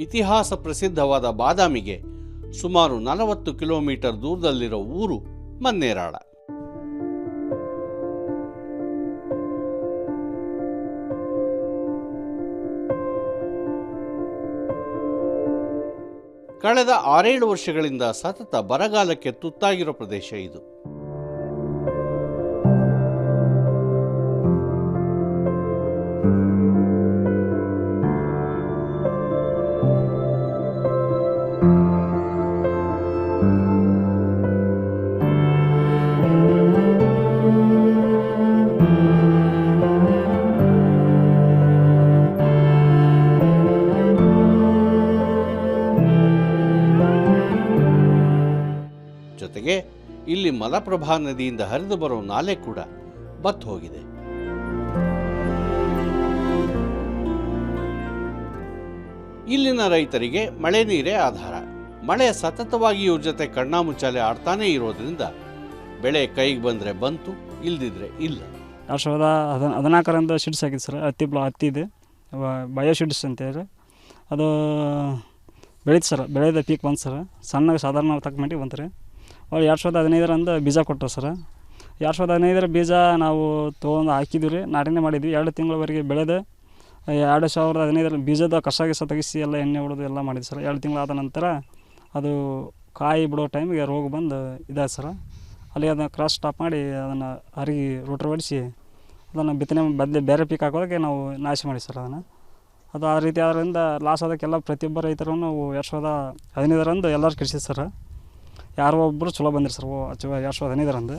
ಇತಿಹಾಸ ಪ್ರಸಿದ್ಧವಾದ ಬಾದಾಮಿಗೆ ಸುಮಾರು 40 ಕಿಲೋಮೀಟರ್ ದೂರದಲ್ಲಿರೋ ಊರು ಮನ್ನೇರಾಳ. ಕಳೆದ 6-7 ವರ್ಷಗಳಿಂದ ಸತತ ಬರಗಾಲಕ್ಕೆ ತುತ್ತಾಗಿರೋ ಪ್ರದೇಶ ಇದು. ಜೊತೆಗೆ ಇಲ್ಲಿ ಮಲಪ್ರಭಾ ನದಿಯಿಂದ ಹರಿದು ಬರೋ ನಾಲೆ ಕೂಡ ಬತ್ತು ಹೋಗಿದೆ. ಇಲ್ಲಿನ ರೈತರಿಗೆ ಮಳೆ ನೀರೇ ಆಧಾರ. ಮಳೆ ಸತತವಾಗಿ ಇವ್ರ ಜೊತೆ ಕಣ್ಣಾಮುಚ್ಚಾಲೆ ಆಡ್ತಾನೇ ಇರೋದ್ರಿಂದ ಬೆಳೆ ಕೈಗೆ ಬಂದರೆ ಬಂತು, ಇಲ್ದಿದ್ರೆ ಇಲ್ಲ. 2014 ಶೀಡ್ಸ್ ಹಾಕಿದ್ದು ಸರ್. ಹತ್ತಿ ಇದೆ, ಬಯೋ ಶೀಡ್ಸ್ ಅಂತೇಳಿ ಅದು ಬೆಳೀತು ಸರ್. ಬೆಳೆದ ಪೀಕ್ ಬಂತು ಸರ್. ಸಣ್ಣಗೆ ಸಾಧಾರಣ ತಕ್ಕ ಮಟ್ಟಿಗೆ ಬಂತು ರೀ. ಅವ್ರು 2015 ಬೀಜ ಕೊಟ್ಟರು ಸರ್. 2015 ಬೀಜ ನಾವು ತೊಗೊಂಡು ಹಾಕಿದ್ವಿ ರೀ. ನಾಟಿನೇ ಮಾಡಿದ್ವಿ. 2 ತಿಂಗಳವರೆಗೆ ಬೆಳೆದು 2015 ಬೀಜದ ಕಸ ತೆಗಿಸಿ ಎಲ್ಲ ಎಣ್ಣೆ ಹೊಡೆದು ಎಲ್ಲ ಮಾಡಿದ್ವಿ ಸರ್. 2 ತಿಂಗಳಾದ ನಂತರ ಅದು ಕಾಯಿ ಬಿಡೋ ಟೈಮಿಗೆ ರೋಗ ಬಂದು ಇದಾಯ್ತು ಸರ್. ಅಲ್ಲಿ ಅದನ್ನು ಕ್ರಾಸ್ ಸ್ಟಾಪ್ ಮಾಡಿ ಅದನ್ನು ಹರಿಗಿ ರೋಟ್ರ್ ಹೊಡಿಸಿ ಅದನ್ನು ಬಿತ್ತನೆ ಬದಲು ಬೇರೆ ಪೀಕ್ ಹಾಕೋದಕ್ಕೆ ನಾವು ನಾಶ ಮಾಡಿ ಸರ್. ಅದು ಆ ರೀತಿ ಆದ್ರಿಂದ ಲಾಸ್ ಆದಕ್ಕೆಲ್ಲ ಪ್ರತಿಯೊಬ್ಬ ರೈತರು 2015 ಎಲ್ಲರೂ ಕೃಷಿ ಸರ್. ಯಾರೋ ಒಬ್ಬರು ಚಲೋ ಬಂದಿರಿ ಸರ್. 2015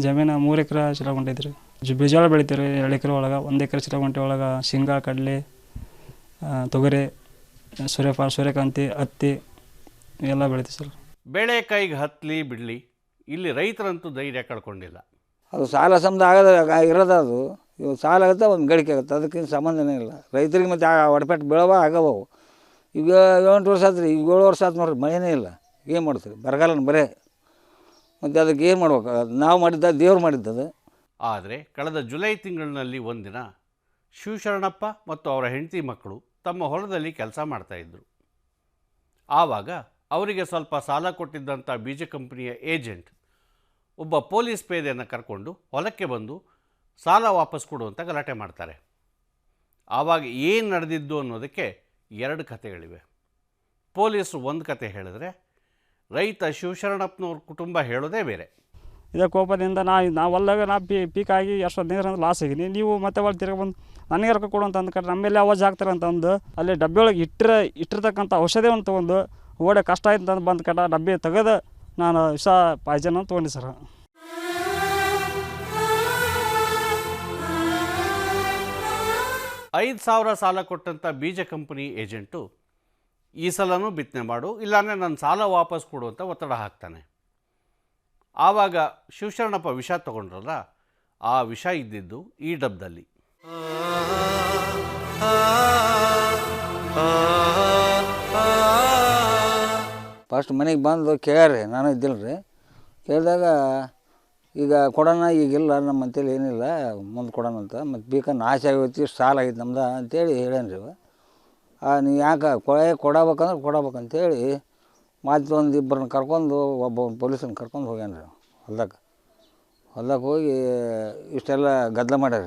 ಜಮೀನು 3 ಎಕರೆ ಚಿಲಗುಂಟೆ ರೀ. ಬೀಜಾಳ ಬೆಳಿತೀವಿ ರೀ. 2 ಎಕರೆ ಒಳಗೆ 1 ಎಕರೆ ಚಿಲಗುಂಟೆ ಒಳಗೆ ಶೇಂಗಾ, ಕಡಲೆ, ತೊಗರಿ, ಸೂರ್ಯಕಾಂತಿ, ಹತ್ತಿ ಎಲ್ಲ ಬೆಳಿತೀವಿ ಸರ್. ಬೆಳೆ ಕೈಗೆ ಹತ್ತಲಿ ಬಿಡಲಿ, ಇಲ್ಲಿ ರೈತರಂತೂ ಧೈರ್ಯ ಕಳ್ಕೊಂಡಿಲ್ಲ. ಅದು ಸಾಲ ಸಮದ ಇರೋದು. ಅದು ಇವಾಗ ಸಾಲ ಆಗುತ್ತೆ, ಒಂದು ಗಳಿಕೆ ಆಗುತ್ತೆ, ಅದಕ್ಕಿಂತ ಸಂಬಂಧನೇ ಇಲ್ಲ. ರೈತರಿಗೆ ಮತ್ತು ಒಡಪೆಟ್ಟು ಬೀಳವ ಆಗವು. ಈಗ 8 ವರ್ಷ ಆಯ್ತು ರೀ. ಈಗ 7 ವರ್ಷ ಆಯ್ತು ನೋಡ್ರಿ, ಮಳೆನೇ ಇಲ್ಲ. ಏನು ಮಾಡ್ತೀರಿ? ಬರಗಾಲನ ಬರೇ. ಮತ್ತು ಅದಕ್ಕೆ ಏನು ಮಾಡ್ಬೇಕು? ನಾವು ಮಾಡಿದ್ದ, ದೇವ್ರು ಮಾಡಿದ್ದದು. ಆದರೆ ಕಳೆದ ಜುಲೈ ತಿಂಗಳಿನಲ್ಲಿ ಒಂದಿನ ಶಿವಶರಣಪ್ಪ ಮತ್ತು ಅವರ ಹೆಂಡತಿ ಮಕ್ಕಳು ತಮ್ಮ ಹೊಲದಲ್ಲಿ ಕೆಲಸ ಮಾಡ್ತಾಯಿದ್ರು. ಆವಾಗ ಅವರಿಗೆ ಸ್ವಲ್ಪ ಸಾಲ ಕೊಟ್ಟಿದ್ದಂಥ ಬೀಜ ಕಂಪನಿಯ ಏಜೆಂಟ್ ಒಬ್ಬ ಪೊಲೀಸ್ ಪೇದೆಯನ್ನು ಕರ್ಕೊಂಡು ಹೊಲಕ್ಕೆ ಬಂದು ಸಾಲ ವಾಪಸ್ ಕೊಡುವಂಥ ಗಲಾಟೆ ಮಾಡ್ತಾರೆ. ಆವಾಗ ಏನು ನಡೆದಿದ್ದು ಅನ್ನೋದಕ್ಕೆ 2 ಕಥೆಗಳಿವೆ. ಪೊಲೀಸರು ಒಂದು ಕತೆ ಹೇಳಿದ್ರೆ, ರೈತ ಶಿವಶರಣಪ್ಪನವ್ರ ಕುಟುಂಬ ಹೇಳೋದೇ ಬೇರೆ. ಇದೇ ಕೋಪದಿಂದ ನಾವು ಹೊಲ್ದಾಗ ಪೀಕ್ ಆಗಿ 2015 ಲಾಸ್ ಆಗಿನಿ. ನೀವು ಮತ್ತೆ ಒಳಗೆ ತಿರ್ಗಿ ಬಂದು ನನಗೆ ರೊಕ್ಕ ಕೊಡು ಅಂತ ಅಂದ್ಕೊಂಡ್ರೆ ನಮ್ಮ ಮೇಲೆ ಅವಾಜ್ ಆಗ್ತಾರೆ ಅಂತಂದು ಅಲ್ಲಿ ಡಬ್ಬಿ ಒಳಗೆ ಇಟ್ಟಿರ್ತಕ್ಕಂಥ ಔಷಧಿಯನ್ನು ತೊಗೊಂಡು ಓಡೆ ಕಷ್ಟ ಆಯ್ತು ಅಂತ ಬಂದು ಕಟ್ಟ ಡಬ್ಬಿ ತೆಗೆದು ನಾನು ವಿಷ ಪಾಯ್ಜನ್ ಅಂತ ತೊಗೊಂಡೆ ಸರ್. $5,000 ಸಾಲ ಕೊಟ್ಟಂಥ ಬೀಜ ಕಂಪನಿ ಏಜೆಂಟು ಈ ಸಲನೂ ಬಿತ್ತನೆ ಮಾಡು, ಇಲ್ಲಾಂದರೆ ನನ್ನ ಸಾಲ ವಾಪಸ್ ಕೊಡು ಅಂತ ಒತ್ತಡ ಹಾಕ್ತಾನೆ. ಆವಾಗ ಶಿವಶರಣಪ್ಪ ವಿಷ ತಗೊಂಡ್ರಲ್ಲ, ಆ ವಿಷ ಇದ್ದಿದ್ದು ಈ ಡಬ್ಬದಲ್ಲಿ. ಫಸ್ಟ್ ಮನೆಗೆ ಬಂದು ಕೇಳ್ರಿ, ನಾನು ಇದ್ದಿಲ್ಲ ರೀ. ಕೇಳಿದಾಗ ಈಗ ಕೊಡೋಣ, ಈಗಿಲ್ಲ ನಮ್ಮ ಅಂತೇಳಿ ಏನಿಲ್ಲ, ಮುಂದೆ ಕೊಡೋಣ ಅಂತ. ಮತ್ತು ಬೀಕ ನಾಶ ಆಗೋಯ್ತು, ಇಷ್ಟು ಸಾಲ ಆಗೈತೆ ನಮ್ದು ಅಂತೇಳಿ ಹೇಳೇನ್ರಿ. ನೀವು ಯಾಕೆ ಕೊಡಬೇಕಂದ್ರೆ ಕೊಡಬೇಕಂತೇಳಿ ಮತ್ತು ಒಂದು ಇಬ್ಬರನ್ನ ಕರ್ಕೊಂಡು ಒಬ್ಬ ಪೊಲೀಸನ್ನ ಕರ್ಕೊಂಡು ಹೋಗ್ಯಾನ್ರಿ ಹೊಲ್ದಾಗ ಹೋಗಿ ಇಷ್ಟೆಲ್ಲ ಗದ್ದಲ ಮಾಡ್ಯಾರ.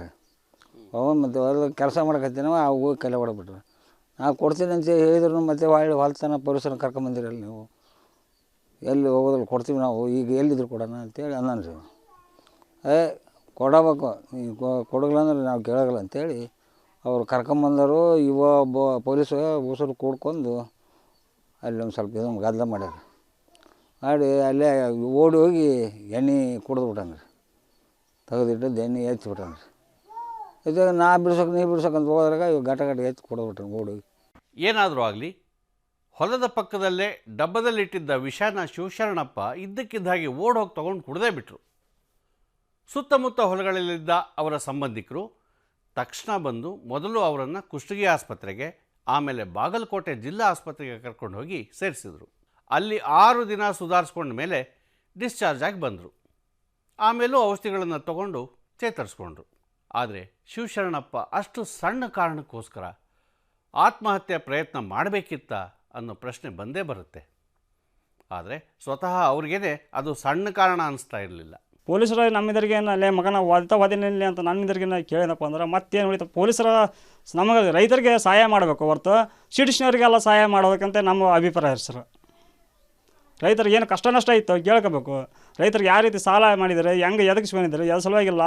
ಅವನು ಮತ್ತು ಹೊಲ್ದಾಗ ಕೆಲಸ ಮಾಡಕತ್ತೀನವ, ಅವು ಹೋಗಿ ಕಲೆ ಹೊಡೆಬಿಟ್ರು. ನಾವು ಕೊಡ್ತೀನಿ ಅಂತ ಹೇಳಿದ್ರು ಮತ್ತೆ ಹೊಲ್ತನ ಪೊಲೀಸರನ್ನ ಕರ್ಕೊಂಬಂದಿರಲ್ಲ ನೀವು, ಎಲ್ಲಿ ಹೋಗೋದ್ರಲ್ಲಿ ಕೊಡ್ತೀವಿ ನಾವು, ಈಗ ಎಲ್ಲಿದ್ರು ಕೊಡೋಣ ಅಂತೇಳಿ ಅಂದನ್ರಿ. ಕೊಡಬೇಕು, ನೀವು ಕೊಡಗಲ್ಲ ಅಂದ್ರೆ ನಾವು ಕೇಳೋಗಲ್ಲ ಅಂತೇಳಿ ಅವ್ರು ಕರ್ಕೊಂಬಂದರು. ಒಬ್ಬ ಪೊಲೀಸ್ ಉಸಿರು ಕೂಡ್ಕೊಂಡು ಅಲ್ಲಿ ಒಂದು ಸ್ವಲ್ಪ ಇದನ್ನು ಗದ್ದಲ ಮಾಡ್ಯಾರ. ಮಾಡಿ ಅಲ್ಲೇ ಓಡಿ ಹೋಗಿ ಎಣ್ಣೆ ಕುಡಿದು ಬಿಟ್ಟಾನ್ರಿ. ತೆಗೆದಿಟ್ಟಿದ್ದು ಎಣ್ಣೆ ಎತ್ತಿ ಬಿಟ್ಟಾನ್ರಿ. ಇದು ನಾ ಬಿಡ್ಸೋಕೆ ನೀ ಬಿಡ್ಸೋಕಂತ ಹೋದ್ರಾಗ ಇವಾಗ ಗಟ ಎತ್ತಿ ಕುಡಿದ್ಬಿಟ್ಟಾನೆ ಓಡಿ ಹೋಗಿ. ಏನಾದರೂ ಆಗಲಿ, ಹೊಲದ ಪಕ್ಕದಲ್ಲೇ ಡಬ್ಬದಲ್ಲಿಟ್ಟಿದ್ದ ವಿಷಾನ ಶಿವಶರಣಪ್ಪ ಇದ್ದಕ್ಕಿದ್ದ ಹಾಗೆ ಓಡೋಗಿ ತೊಗೊಂಡು ಕುಡ್ದೇ ಬಿಟ್ರು. ಸುತ್ತಮುತ್ತ ಹೊಲಗಳಲ್ಲಿದ್ದ ಅವರ ಸಂಬಂಧಿಕರು ತಕ್ಷಣ ಬಂದು ಮೊದಲು ಅವರನ್ನು ಕುಷ್ಟಗಿ ಆಸ್ಪತ್ರೆಗೆ, ಆಮೇಲೆ ಬಾಗಲಕೋಟೆ ಜಿಲ್ಲಾ ಆಸ್ಪತ್ರೆಗೆ ಕರ್ಕೊಂಡು ಹೋಗಿ ಸೇರಿಸಿದರು. ಅಲ್ಲಿ 6 ದಿನ ಸುಧಾರಿಸ್ಕೊಂಡ ಮೇಲೆ ಡಿಸ್ಚಾರ್ಜ್ ಆಗಿ ಬಂದರು. ಆಮೇಲೂ ಔಷಧಿಗಳನ್ನು ತಗೊಂಡು ಚೇತರಿಸ್ಕೊಂಡ್ರು. ಆದರೆ ಶಿವಶರಣಪ್ಪ ಅಷ್ಟು ಸಣ್ಣ ಕಾರಣಕ್ಕೋಸ್ಕರ ಆತ್ಮಹತ್ಯೆ ಪ್ರಯತ್ನ ಮಾಡಬೇಕಿತ್ತ ಅನ್ನೋ ಪ್ರಶ್ನೆ ಬಂದೇ ಬರುತ್ತೆ. ಆದರೆ ಸ್ವತಃ ಅವ್ರಿಗೇನೆ ಅದು ಸಣ್ಣ ಕಾರಣ ಅನಿಸ್ತಾ ಇರಲಿಲ್ಲ. ಪೊಲೀಸರು ನಮ್ಮಿದರಿಗೆ ಅಲ್ಲೇ ಮಗನ ವಾದಿನಿಲ್ಲ ಅಂತ ನನ್ನಿದರಿಗೆ ಕೇಳಿದಪ್ಪ ಅಂದ್ರೆ ಮತ್ತೇನು ಉಳಿತು, ಪೊಲೀಸರ ನಮಗೆ ರೈತರಿಗೆ ಸಹಾಯ ಮಾಡಬೇಕು ಹೊರತು ಸಿಟಿಷನವರಿಗೆಲ್ಲ ಸಹಾಯ ಮಾಡೋದಕ್ಕಂತ ನಮ್ಮ ಅಭಿಪ್ರಾಯ ಸರ್. ರೈತರಿಗೆ ಏನು ಕಷ್ಟ ನಷ್ಟ ಇತ್ತು ಕೇಳ್ಕೋಬೇಕು. ರೈತರಿಗೆ ಯಾವ ರೀತಿ ಸಾಲ ಮಾಡಿದರೆ ಹೆಂಗೆ ಎದಗಿಸ್ಕೊಂಡಿದ್ದಾರೆ, ಅದು ಸಲುವಾಗಿಲ್ಲ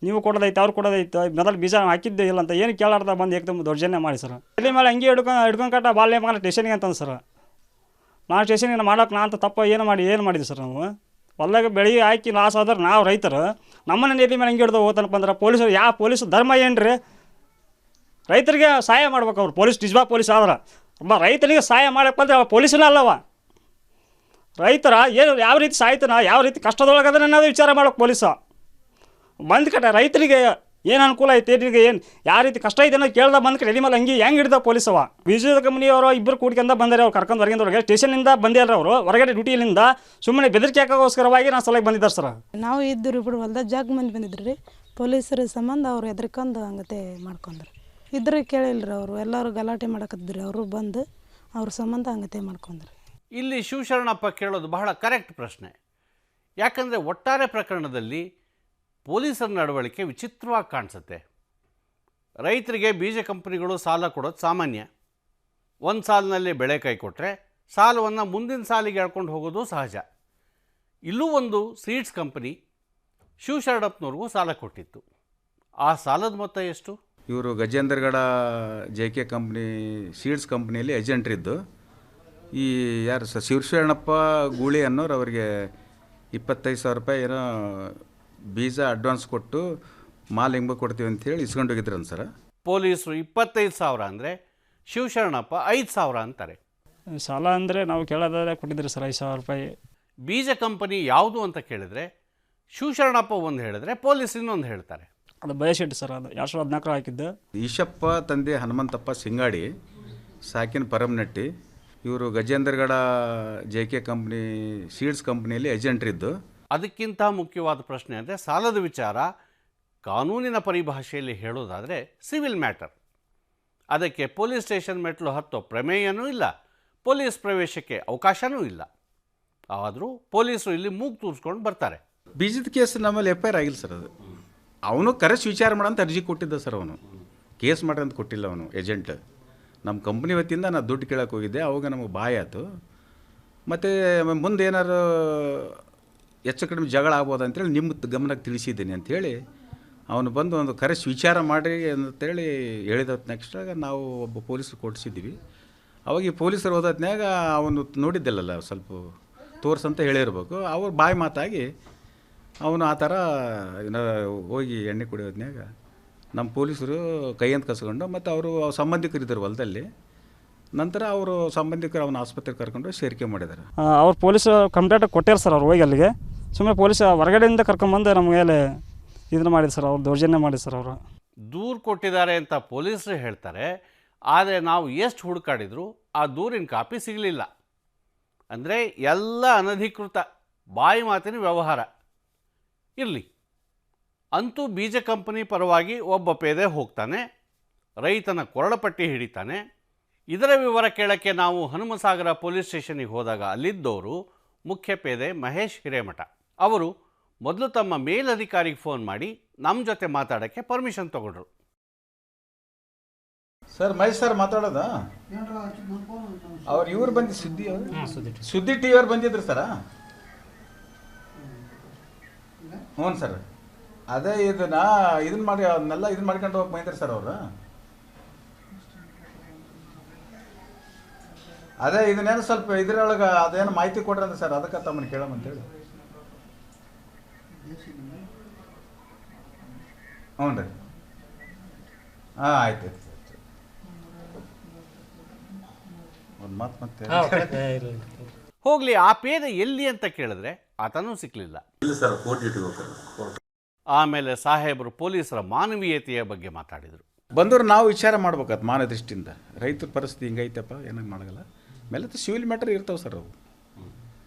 ನೀವು ಕೊಡೋದೈತೆ ಅವ್ರು ಕೊಡೋದೈತೆ ಮೊದಲು ಬೀಜ ಹಾಕಿದ್ದೇ ಇಲ್ಲ ಅಂತ ಏನು ಕೇಳಾರ್ದ ಬಂದು ಏಕದಮ್ ದೌರ್ಜನ್ಯ ಮಾಡಿ ಸರ್. ಇಲ್ಲಿ ಮೇಲೆ ಹಂಗೆ ಹಿಡ್ಕೊಂಡು ಕಟ್ಟ ಬಾಲ್ಯ ಮಗನ ಸ್ಟೇಷನ್ಗೆ ಅಂತಂದು ಸರ್. ನಾನು ಸ್ಟೇಷನ್ಗೆ ಮಾಡೋಕೆ ನಾನು ತಪ್ಪ ಏನು ಮಾಡಿದ್ವಿ ಸರ್. ನಾವು ಹೊಲ್ದಾಗ ಬೆಳಿಗ್ಗೆ ಹಾಕಿ ಲಾಸ್ ಆದ್ರೆ ನಾವು ರೈತರು ನಮ್ಮನ್ನ ಎಲ್ಲಿ ಮೇಲೆ ಹಂಗೆ ಹಿಡ್ದು ಹೋಗ್ತಾನಪ್ಪ ಅಂದ್ರೆ ಪೊಲೀಸರು ಯಾವ ಪೊಲೀಸ್ ಧರ್ಮ ಏನು ರೀ? ರೈತರಿಗೆ ಸಹಾಯ ಮಾಡ್ಬೇಕು ಅವ್ರು. ಪೊಲೀಸ್ ನಿಜವಾ ಪೊಲೀಸ್ ಆದ್ರೆ ಒಬ್ಬ ರೈತನಿಗೆ ಸಹಾಯ ಮಾಡಕ್ಕೆ ಬಂದರೆ ಅವ ಪೊಲೀಸನೇ ಅಲ್ಲವ. ರೈತರ ಏನು ಯಾವ ರೀತಿ ಸಾಯ್ತಾನ, ಯಾವ ರೀತಿ ಕಷ್ಟದೊಳಗದ್ರೆ ನಾವು ವಿಚಾರ ಮಾಡೋಕೆ ಪೊಲೀಸ ಬಂದು ಕಟ್ಟ ರೈತರಿಗೆ ಏನು ಅನುಕೂಲ ಐತೆ, ಈಗ ಏನು ಯಾವ ರೀತಿ ಕಷ್ಟ ಐತೆ ಅನ್ನೋ ಕೇಳ್ದ ಬಂದು ಕಡೆ ಎಲ್ಲಿ ಮೇಲೆ ಹಂಗೆ ಹೆಂಗೆ ಹಿಡ್ದ ಪೊಲೀಸವ. ಬೀಜದ ಕಂಪ್ನಿಯವರು ಇಬ್ಬರು ಕೂಡ್ಕೊಂಡು ಬಂದರೆ ಅವ್ರು ಕರ್ಕೊಂಡು ಹೊರಗಿಂದ ಸ್ಟೇಷನಿಂದ ಬಂದಿಲ್ಲ ಅವರು ಹೊರಗಡೆ ಡ್ಯೂಟಿಯಿಂದ ಸುಮ್ಮನೆ ಬೆದರಿಕೆ ಹಾಕೋಸ್ಕರವಾಗಿ ನಾನು ಸಲಹೆ ಬಂದಿದ್ದಾರೆ ಸರ್. ನಾವು ಇದ್ದರು ಬಿಡು ಹೊಲ್ದಾಗ ಜಾಗ ಮಂದಿ ಬಂದಿದ್ರು ರೀ, ಪೊಲೀಸರ ಸಂಬಂಧ ಅವ್ರು ಎದ್ರಕೊಂಡು ಹಂಗತೆ ಮಾಡ್ಕೊಂಡ್ರು. ಇದ್ರ ಕೇಳಿಲ್ರಿ ಅವರು ಎಲ್ಲರೂ ಗಲಾಟೆ ಮಾಡಕತ್ತಿದ್ರಿ, ಅವರು ಬಂದು ಅವ್ರ ಸಂಬಂಧ ಹಂಗತೆ ಮಾಡ್ಕೊಂಡ್ರಿ. ಇಲ್ಲಿ ಶಿವಶರಣಪ್ಪ ಕೇಳೋದು ಬಹಳ ಕರೆಕ್ಟ್ ಪ್ರಶ್ನೆ. ಯಾಕಂದರೆ ಒಟ್ಟಾರೆ ಪ್ರಕರಣದಲ್ಲಿ ಪೊಲೀಸರ ನಡವಳಿಕೆ ವಿಚಿತ್ರವಾಗಿ ಕಾಣಿಸುತ್ತೆ. ರೈತರಿಗೆ ಬೀಜ ಕಂಪನಿಗಳು ಸಾಲ ಕೊಡೋದು ಸಾಮಾನ್ಯ. ಒಂದು ಸಾಲಿನಲ್ಲಿ ಬೆಳೆ ಕೈ ಕೊಟ್ಟರೆ ಸಾಲವನ್ನು ಮುಂದಿನ ಸಾಲಿಗೆ ಎಳ್ಕೊಂಡು ಹೋಗೋದು ಸಹಜ. ಇಲ್ಲೂ ಒಂದು ಸೀಡ್ಸ್ ಕಂಪನಿ ಶಿವಶರಣಪ್ಪನವ್ರಿಗೂ ಸಾಲ ಕೊಟ್ಟಿತ್ತು. ಆ ಸಾಲದ ಮೊತ್ತ ಎಷ್ಟು? ಇವರು ಗಜೇಂದ್ರಗಡ JK ಕಂಪ್ನಿ ಸೀಡ್ಸ್ ಕಂಪ್ನಿಯಲ್ಲಿ ಏಜೆಂಟ್ರಿದ್ದು ಈ ಯಾರು ಶಿವಶರಣಪ್ಪ ಗೂಳಿ ಅನ್ನೋರು ಅವರಿಗೆ 25,000 ರೂಪಾಯಿ ಏನೋ ಬೀಜ ಅಡ್ವಾನ್ಸ್ ಕೊಟ್ಟು ಮಾಲ್ ಹೆಂಗೆ ಕೊಡ್ತೀವಿ ಅಂಥೇಳಿ ಇಸ್ಕೊಂಡು ಹೋಗಿದ್ರಂತ ಸರ್. ಪೊಲೀಸರು 25,000 ಅಂದರೆ ಶಿವಶರಣಪ್ಪ 5,000 ಅಂತಾರೆ. ಸಾಲ ಅಂದರೆ ನಾವು ಕೇಳೋದಾದ್ರೆ ಕೊಟ್ಟಿದ್ರಿ ಸರ್ 5,000 ರೂಪಾಯಿ. ಬೀಜ ಕಂಪನಿ ಯಾವುದು ಅಂತ ಕೇಳಿದರೆ ಶಿವಶರಣಪ್ಪ ಒಂದು ಹೇಳಿದ್ರೆ ಪೊಲೀಸ್ ಇನ್ನೊಂದು ಹೇಳ್ತಾರೆ. ಅದು ಬಯಶೆಟ್ಟಿ ಸರ್, ಅದು 2014 ಹಾಕಿದ್ದು. ಈಶಪ್ಪ ತಂದೆ ಹನುಮಂತಪ್ಪ ಸಿಂಗಾಡಿ ಸಾಕಿನ ಪರಮನಟ್ಟಿ ಇವರು ಗಜೇಂದ್ರಗಡ JK ಕಂಪ್ನಿ ಸೀಡ್ಸ್ ಕಂಪ್ನಿಯಲ್ಲಿ ಏಜೆಂಟ್ರಿದ್ದು. ಅದಕ್ಕಿಂತ ಮುಖ್ಯವಾದ ಪ್ರಶ್ನೆ ಅಂದರೆ ಸಾಲದ ವಿಚಾರ ಕಾನೂನಿನ ಪರಿಭಾಷೆಯಲ್ಲಿ ಹೇಳೋದಾದರೆ ಸಿವಿಲ್ ಮ್ಯಾಟರ್. ಅದಕ್ಕೆ ಪೊಲೀಸ್ ಸ್ಟೇಷನ್ ಮೆಟ್ಲು ಹತ್ತೋ ಪ್ರಮೇಯನೂ ಇಲ್ಲ, ಪೊಲೀಸ್ ಪ್ರವೇಶಕ್ಕೆ ಅವಕಾಶವೂ ಇಲ್ಲ. ಆದರೂ ಪೊಲೀಸರು ಇಲ್ಲಿ ಮೂಗು ತೂರಿಸ್ಕೊಂಡು ಬರ್ತಾರೆ. ಬೀಜದ ಕೇಸ್ ನಮ್ಮಲ್ಲಿ FIR ಆಗಿಲ್ಲ ಸರ್. ಅದು ಅವನು ಕರೆಸಿ ವಿಚಾರ ಮಾಡಂತ ಅರ್ಜಿ ಕೊಟ್ಟಿದ್ದ ಸರ್. ಅವನು ಕೇಸ್ ಮಾಡಂತ ಕೊಟ್ಟಿಲ್ಲ. ಅವನು ಏಜೆಂಟ್ ನಮ್ಮ ಕಂಪ್ನಿ ವತಿಯಿಂದ ನಾನು ದುಡ್ಡು ಕೇಳಕ್ಕೆ ಹೋಗಿದ್ದೆ. ಅವಾಗ ನಮಗೆ ಬಾಯ್ ಆಯಿತು. ಮತ್ತು ಮುಂದೆ ಏನಾರು ಹೆಚ್ಚು ಕಡಿಮೆ ಜಗಳ ಆಗ್ಬೋದು ಅಂತೇಳಿ ನಿಮ್ಮ ಗಮನಕ್ಕೆ ತಿಳಿಸಿದ್ದೀನಿ ಅಂಥೇಳಿ ಅವನು ಬಂದು ಒಂದು ಕರೆಸಿ ವಿಚಾರ ಮಾಡಿ ಅಂತೇಳಿ ಹೇಳಿದ ನೆಕ್ಸ್ಟಾಗ ನಾವು ಒಬ್ಬ ಪೊಲೀಸರು ಕೊಡಿಸಿದ್ದೀವಿ. ಅವಾಗ ಈ ಪೊಲೀಸರು ಹೋದತ್ನಾಗ ಅವನು ನೋಡಿದ್ದೆಲ್ಲ ಸ್ವಲ್ಪ ತೋರ್ಸಂತ ಹೇಳಿರ್ಬೇಕು. ಅವ್ರು ಬಾಯಿ ಮಾತಾಗಿ ಅವನು ಆ ಥರ ಹೋಗಿ ಎಣ್ಣೆ ಕುಡಿಯೋದ್ನಾಗ ನಮ್ಮ ಪೊಲೀಸರು ಕೈಯಂತ ಕಸ್ಕೊಂಡು ಮತ್ತು ಅವರು ಸಂಬಂಧಿಕರಿದ್ದರು ಹೊಲದಲ್ಲಿ. ನಂತರ ಅವರು ಸಂಬಂಧಿಕರು ಅವನ ಆಸ್ಪತ್ರೆಗೆ ಕರ್ಕೊಂಡು ಸೇರಿಕೆ ಮಾಡಿದ್ದಾರೆ. ಅವ್ರು ಪೊಲೀಸ್ ಕಂಪ್ಲೇಂಟ್ ಕೊಟ್ಟಾರ ಸರ್. ಅವ್ರು ಹೋಗಿ ಅಲ್ಲಿಗೆ ಸುಮ್ಮನೆ ಪೊಲೀಸ್ ಹೊರಗಡೆಯಿಂದ ಕರ್ಕೊಂಬಂದು ನಮ್ಮ ಮೇಲೆ ಇದನ್ನು ಮಾಡಿದ್ರು ಸರ್. ಅವ್ರು ದೌರ್ಜನ್ಯ ಮಾಡಿ ಸರ್. ಅವರು ದೂರು ಕೊಟ್ಟಿದ್ದಾರೆ ಅಂತ ಪೊಲೀಸರು ಹೇಳ್ತಾರೆ. ಆದರೆ ನಾವು ಎಷ್ಟು ಹುಡುಕಾಡಿದ್ರು ಆ ದೂರಿನ ಕಾಪಿ ಸಿಗಲಿಲ್ಲ. ಅಂದರೆ ಎಲ್ಲ ಅನಧಿಕೃತ ಬಾಯಿ ಮಾತಿನ ವ್ಯವಹಾರ. ಇರಲಿ, ಅಂತೂ ಬೀಜ ಕಂಪನಿ ಪರವಾಗಿ ಒಬ್ಬ ಪೇದೆ ಹೋಗ್ತಾನೆ, ರೈತನ ಕೊರಳಪಟ್ಟಿ ಹಿಡಿತಾನೆ. ಇದರ ವಿವರ ಕೇಳೋಕ್ಕೆ ನಾವು ಹನುಮಸಾಗರ ಪೊಲೀಸ್ ಸ್ಟೇಷನಿಗೆ ಹೋದಾಗ ಅಲ್ಲಿದ್ದವರು ಮುಖ್ಯ ಪೇದೆ ಮಹೇಶ್ ಹಿರೇಮಠ. ಅವರು ಮೊದಲು ತಮ್ಮ ಮೇಲಧಿಕಾರಿಗೆ ಫೋನ್ ಮಾಡಿ ನಮ್ಮ ಜೊತೆ ಮಾತಾಡೋಕ್ಕೆ ಪರ್ಮಿಷನ್ ತಗೊಂಡ್ರು. ಸರ್ ಮಹೇಶ್ ಸರ್ ಮಾತಾಡೋದಾ? ಅವ್ರು ಇವ್ರು ಬಂದು ಸುದ್ದಿ TV ಅವ್ರು ಬಂದಿದ್ರು ಸರ. ಹ್ಞೂ ಸರ್, ಅದೇ ಇದನ್ನ ಮಾಡಿ ಅದನ್ನೆಲ್ಲ ಇದನ್ನ ಮಾಡ್ಕೊಂಡು ಹೋಗಿ ಬಂದಿದ್ರು ಸರ್ ಅವರು. ಅದೇ ಇದನ್ನೇನು ಸ್ವಲ್ಪ ಇದ್ರೊಳಗೆ ಅದೇನು ಮಾಹಿತಿ ಕೊಡ್ರಂತ ಸರ್, ಅದಕ್ಕೆ ತಮ್ಮನ್ನು ಕೇಳೋಮಂತೇಳಿ. ಹ್ಞೂ ರೀ, ಹಾಂ ಆಯ್ತು. ಒಂದು ಮಾತು ಮತ್ತೆ ಹೋಗಲಿ, ಆ ಪೇದೆ ಎಲ್ಲಿ ಅಂತ ಕೇಳಿದ್ರೆ ಆತನೂ ಸಿಕ್ಕಲಿಲ್ಲ. ಆಮೇಲೆ ಸಾಹೇಬರು ಪೊಲೀಸರ ಮಾನವೀಯತೆಯ ಬಗ್ಗೆ ಮಾತಾಡಿದರು. ಬಂದವರು ನಾವು ವಿಚಾರ ಮಾಡ್ಬೇಕಾದ ಮಾನ ದೃಷ್ಟಿಯಿಂದ. ರೈತರ ಪರಿಸ್ಥಿತಿ ಹಿಂಗೈತಪ್ಪ, ಏನಾಗ ಮಾಡಲ್ಲ. ಮೇಲೆ ಸಿವಿಲ್ ಮ್ಯಾಟರ್ ಇರ್ತಾವೆ ಸರ್. ಅವು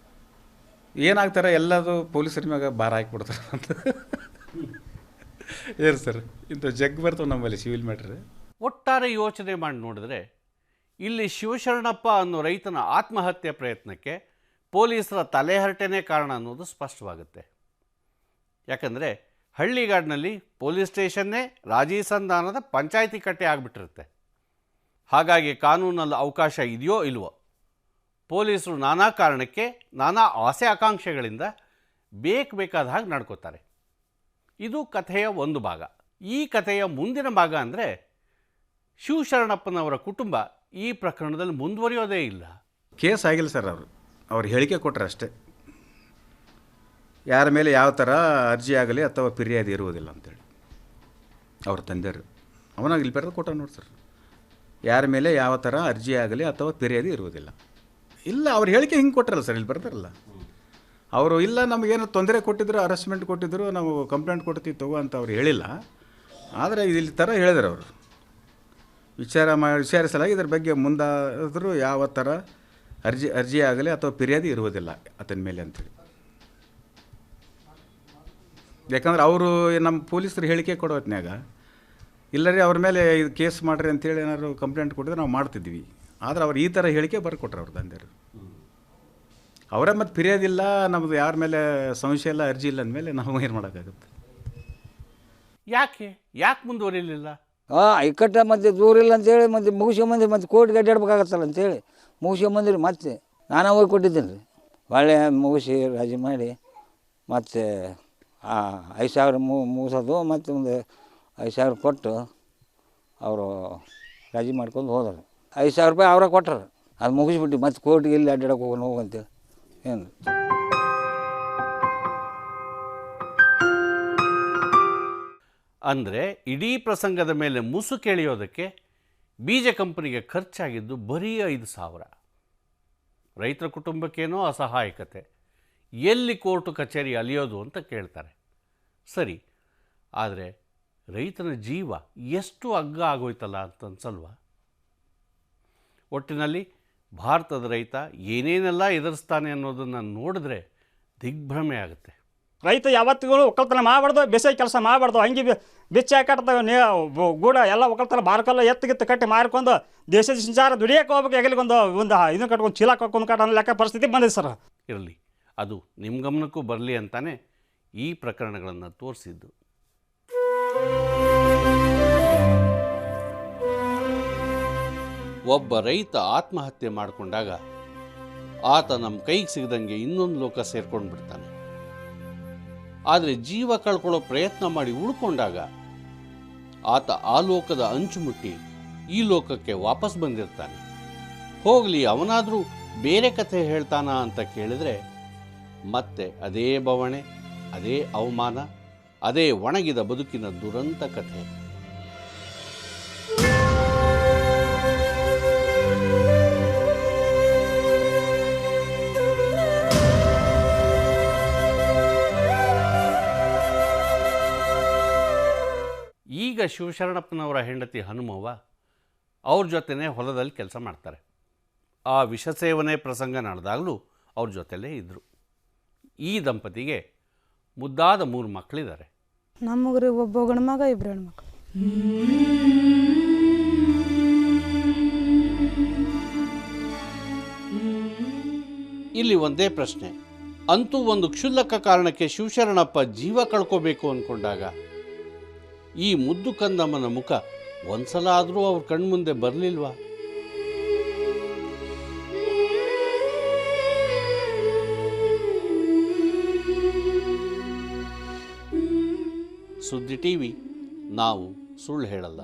ಏನಾಗ್ತಾರೆ ಎಲ್ಲದು ಪೊಲೀಸರ ಮ್ಯಾಗ ಭಾರ ಹಾಕಿಬಿಡ್ತಾರೆ ಅಂತ ಏನು ಸರ್, ಇಂಥ ಜಗ್ ಬರ್ತವೆ ನಮ್ಮಲ್ಲಿ ಸಿವಿಲ್ ಮ್ಯಾಟ್ರ್. ಒಟ್ಟಾರೆ ಯೋಚನೆ ಮಾಡಿ ನೋಡಿದ್ರೆ ಇಲ್ಲಿ ಶಿವಶರಣಪ್ಪ ಅನ್ನೋ ರೈತನ ಆತ್ಮಹತ್ಯೆ ಪ್ರಯತ್ನಕ್ಕೆ ಪೊಲೀಸರ ತಲೆಹರಟೆನೇ ಕಾರಣ ಅನ್ನೋದು ಸ್ಪಷ್ಟವಾಗುತ್ತೆ. ಯಾಕಂದರೆ ಹಳ್ಳಿಗಾಡಿನಲ್ಲಿ ಪೊಲೀಸ್ ಸ್ಟೇಷನ್ನೇ ರಾಜಿ ಸಂಧಾನದ ಪಂಚಾಯಿತಿ ಕಟ್ಟೆ ಆಗಿಬಿಟ್ಟಿರುತ್ತೆ. ಹಾಗಾಗಿ ಕಾನೂನಲ್ಲಿ ಅವಕಾಶ ಇದೆಯೋ ಇಲ್ವೋ, ಪೊಲೀಸರು ನಾನಾ ಕಾರಣಕ್ಕೆ ನಾನಾ ಆಸೆ ಆಕಾಂಕ್ಷೆಗಳಿಂದ ಬೇಕಾದ ಹಾಗೆ ನಡ್ಕೋತಾರೆ. ಇದು ಕಥೆಯ ಒಂದು ಭಾಗ. ಈ ಕಥೆಯ ಮುಂದಿನ ಭಾಗ ಅಂದರೆ ಶಿವಶರಣಪ್ಪನವರ ಕುಟುಂಬ ಈ ಪ್ರಕರಣದಲ್ಲಿ ಮುಂದುವರಿಯೋದೇ ಇಲ್ಲ. ಕೇಸ್ ಆಗಿಲ್ಲ ಸರ್, ಅವ್ರು ಹೇಳಿಕೆ ಕೊಟ್ಟರೆ ಅಷ್ಟೇ. ಯಾರ ಮೇಲೆ ಯಾವ ಥರ ಅರ್ಜಿ ಆಗಲಿ ಅಥವಾ ಫಿರ್ಯಾದಿ ಇರುವುದಿಲ್ಲ ಅಂತೇಳಿ ಅವ್ರ ತಂದೆಯರು ಅವನಾಗ ಇಲ್ಲಿ ಬರೆದು ಕೊಟ್ಟ ನೋಡಿ ಸರ್. ಯಾರ ಮೇಲೆ ಯಾವ ಥರ ಅರ್ಜಿ ಆಗಲಿ ಅಥವಾ ಫಿರ್ಯಾದಿ ಇರುವುದಿಲ್ಲ. ಇಲ್ಲ, ಅವ್ರ ಹೇಳಿಕೆ ಹಿಂಗೆ ಕೊಟ್ಟರಲ್ಲ ಸರ್, ಇಲ್ಲಿ ಬರ್ತಾರಲ್ಲ ಅವರು. ಇಲ್ಲ, ನಮಗೇನು ತೊಂದರೆ ಕೊಟ್ಟಿದ್ರು, ಅರೆಸ್ಟ್ಮೆಂಟ್ ಕೊಟ್ಟಿದ್ರು, ನಾವು ಕಂಪ್ಲೇಂಟ್ ಕೊಡ್ತೀವಿ ತಗೋ ಅಂತ ಅವ್ರು ಹೇಳಿಲ್ಲ. ಆದರೆ ಇಲ್ಲಿ ಥರ ಹೇಳಿದ್ರು ಅವರು. ವಿಚಾರಿಸಲಾಗಿ ಇದ್ರ ಬಗ್ಗೆ ಮುಂದಾದರೂ ಯಾವ ಥರ ಅರ್ಜಿ ಆಗಲಿ ಅಥವಾ ಫಿರ್ಯಾದಿ ಇರುವುದಿಲ್ಲ ಆತನ ಮೇಲೆ ಅಂತೇಳಿ. ಯಾಕಂದ್ರೆ ಅವರು ನಮ್ಮ ಪೊಲೀಸರು ಹೇಳಿಕೆ ಕೊಡೋ ಹೊತ್ನ್ಯಾಗ ಇಲ್ಲರಿ ಅವ್ರ ಮೇಲೆ ಇದು ಕೇಸ್ ಮಾಡಿರಿ ಅಂತೇಳಿ ಏನಾದ್ರು ಕಂಪ್ಲೇಂಟ್ ಕೊಟ್ಟಿದ್ರೆ ನಾವು ಮಾಡ್ತಿದ್ವಿ. ಆದರೆ ಅವ್ರು ಈ ಥರ ಹೇಳಿಕೆ ಬರ್ಕೊಟ್ರು ಅವ್ರ ತಂದೆಯರು. ಅವರೇ ಮತ್ತು ಫಿರ್ಯಾದಿಲ್ಲ, ನಮ್ಮದು ಯಾರ ಮೇಲೆ ಸಂಶಯ ಇಲ್ಲ, ಅರ್ಜಿ ಇಲ್ಲ ಅಂದಮೇಲೆ ನಾವು ಏನು ಮಾಡೋಕ್ಕಾಗುತ್ತೆ? ಯಾಕೆ ಮುಂದುವರಿಲಿಲ್ಲ? ಇಕ್ಕಟ್ಟ ಮತ್ತೆ ದೂರ ಇಲ್ಲ ಅಂತೇಳಿ ಮತ್ತೆ ಮುಗಿಸ್ಕೊಂಬಂದಿರಿ, ಮತ್ತೆ ಕೋರ್ಟ್ಗೆ ಅಡ್ಡಾಡ್ಬೇಕಾಗತ್ತಲ್ಲ ಅಂತೇಳಿ ಮುಗಿಸ್ಕೊಂಬಂದಿರಿ. ಮತ್ತೆ ನಾನು ಹೋಗಿ ಕೊಟ್ಟಿದ್ದೀನಿ ರೀ, ಒಳ್ಳೆ ಮುಗಿಸಿ ರಾಜಿ ಮಾಡಿ ಮತ್ತು 5,000 ಮುಗಿಸೋದು, ಮತ್ತು ಒಂದು 5,000 ಕೊಟ್ಟು ಅವರು ರಾಜಿ ಮಾಡ್ಕೊಂಡು ಹೋದರು. 5,000 ರೂಪಾಯಿ ಅವರೇ ಕೊಟ್ಟರು. ಅದು ಮುಗಿಸ್ಬಿಟ್ಟು ಮತ್ತೆ ಕೋರ್ಟ್ಗೆ ಇಲ್ಲಿ ಅಡ್ಡಾಡಕ್ಕೆ ಹೋಗಂತೇಳಿ ಏನು. ಅಂದರೆ ಇಡೀ ಪ್ರಸಂಗದ ಮೇಲೆ ಮುಸು ಕೆಳೆಯೋದಕ್ಕೆ ಬೀಜ ಕಂಪನಿಗೆ ಖರ್ಚಾಗಿದ್ದು ಬರೀ 5,000. ರೈತರ ಕುಟುಂಬಕ್ಕೇನೋ ಅಸಹಾಯಕತೆ, ಎಲ್ಲಿ ಕೋರ್ಟು ಕಚೇರಿ ಅಲಿಯೋದು ಅಂತ ಕೇಳ್ತಾರೆ. ಸರಿ, ಆದರೆ ರೈತನ ಜೀವ ಎಷ್ಟು ಅಗ್ಗ ಆಗೋಯ್ತಲ್ಲ ಅಂತ ಅನ್ಸಲ್ವಾ? ಒಟ್ಟಿನಲ್ಲಿ ಭಾರತದ ರೈತ ಏನೇನೆಲ್ಲ ಎದುರಿಸ್ತಾನೆ ಅನ್ನೋದನ್ನು ನೋಡಿದ್ರೆ ದಿಗ್ಭ್ರಮೆ ಆಗುತ್ತೆ. ರೈತ ಯಾವತ್ತಿಗೂ ಒಕ್ಕಲ್ತನ ಮಾಡಬಾರ್ದು, ಬೇಸಾಯ ಕೆಲಸ ಮಾಡಬಾರ್ದು. ಹಂಗೆ ಬೆಚ್ಚ ಕಟ್ಟ ಗೂಡ ಎಲ್ಲ ಒಕ್ಕಲ್ತನ ಬಾರ್ಕಲ್ಲ ಎತ್ತಿಗಿತ್ತು ಕಟ್ಟಿ ಮಾರ್ಕೊಂಡು ದೇಶದ ಸಂಚಾರ ದುಡಿಯೋಕೆ ಹೋಗ್ಬೇಕು. ಹೆಗಲಿಗೊಂದು ಇದನ್ನು ಕಟ್ಕೊಂಡು ಚೀಲ ಕಟ್ಕೊಂಡು ಅನ್ನೋ ಲೆಕ್ಕ ಪರಿಸ್ಥಿತಿ ಬಂದಿದೆ ಸರ್. ಇರಲಿ, ಅದು ನಿಮ್ಮ ಗಮನಕ್ಕೂ ಬರಲಿ ಅಂತಾನೆ ಈ ಪ್ರಕರಣಗಳನ್ನು ತೋರಿಸಿದ್ದು. ಒಬ್ಬ ರೈತ ಆತ್ಮಹತ್ಯೆ ಮಾಡಿಕೊಂಡಾಗ ಆತ ನಮ್ಮ ಕೈಗೆ ಸಿಗದಂಗೆ ಇನ್ನೊಂದು ಲೋಕ ಸೇರ್ಕೊಂಡು ಬಿಡ್ತಾನೆ. ಆದರೆ ಜೀವ ಕಳ್ಕೊಳ್ಳೋ ಪ್ರಯತ್ನ ಮಾಡಿ ಉಳ್ಕೊಂಡಾಗ ಆತ ಆ ಲೋಕದ ಅಂಚು ಮುಟ್ಟಿ ಈ ಲೋಕಕ್ಕೆ ವಾಪಸ್ ಬಂದಿರ್ತಾನೆ. ಹೋಗಲಿ, ಅವನಾದರೂ ಬೇರೆ ಕಥೆ ಹೇಳ್ತಾನ ಅಂತ ಕೇಳಿದ್ರೆ ಮತ್ತೆ ಅದೇ ಬವಣೆ, ಅದೇ ಅವಮಾನ, ಅದೇ ಒಣಗಿದ ಬದುಕಿನ ದುರಂತ ಕಥೆ. ಈಗ ಶಿವಶರಣಪ್ಪನವರ ಹೆಂಡತಿ ಹನುಮವ್ವ ಅವ್ರ ಜೊತೆನೇ ಹೊಲದಲ್ಲಿ ಕೆಲಸ ಮಾಡ್ತಾರೆ. ಆ ವಿಷ ಸೇವನೆ ಪ್ರಸಂಗ ನಡೆದಾಗಲೂ ಅವ್ರ ಜೊತೆಲೇ ಇದ್ದರು. ಈ ದಂಪತಿಗೆ ಮುದ್ದಾದ 3 ಮಕ್ಕಳಿದ್ದಾರೆ. ನಮಗ್ರಿ ಒಬ್ಬ ಗಂಡು ಮಗ, 2 ಹೆಣ್ಮಕ್ಳು. ಇಲ್ಲಿ ಒಂದೇ ಪ್ರಶ್ನೆ, ಅಂತೂ ಒಂದು ಕ್ಷುಲ್ಲಕ ಕಾರಣಕ್ಕೆ ಶಿವಶರಣಪ್ಪ ಜೀವ ಕಳ್ಕೋಬೇಕು ಅಂದ್ಕೊಂಡಾಗ ಈ ಮುದ್ದು ಕಂದಮ್ಮನ ಮುಖ ಒಂದ್ಸಲ ಆದರೂ ಅವ್ರ ಕಣ್ಮುಂದೆ ಬರಲಿಲ್ವಾ? ಸುದ್ದಿ ಟಿವಿ, ನಾವು ಸುಳ್ಳು ಹೇಳಲ್ಲ.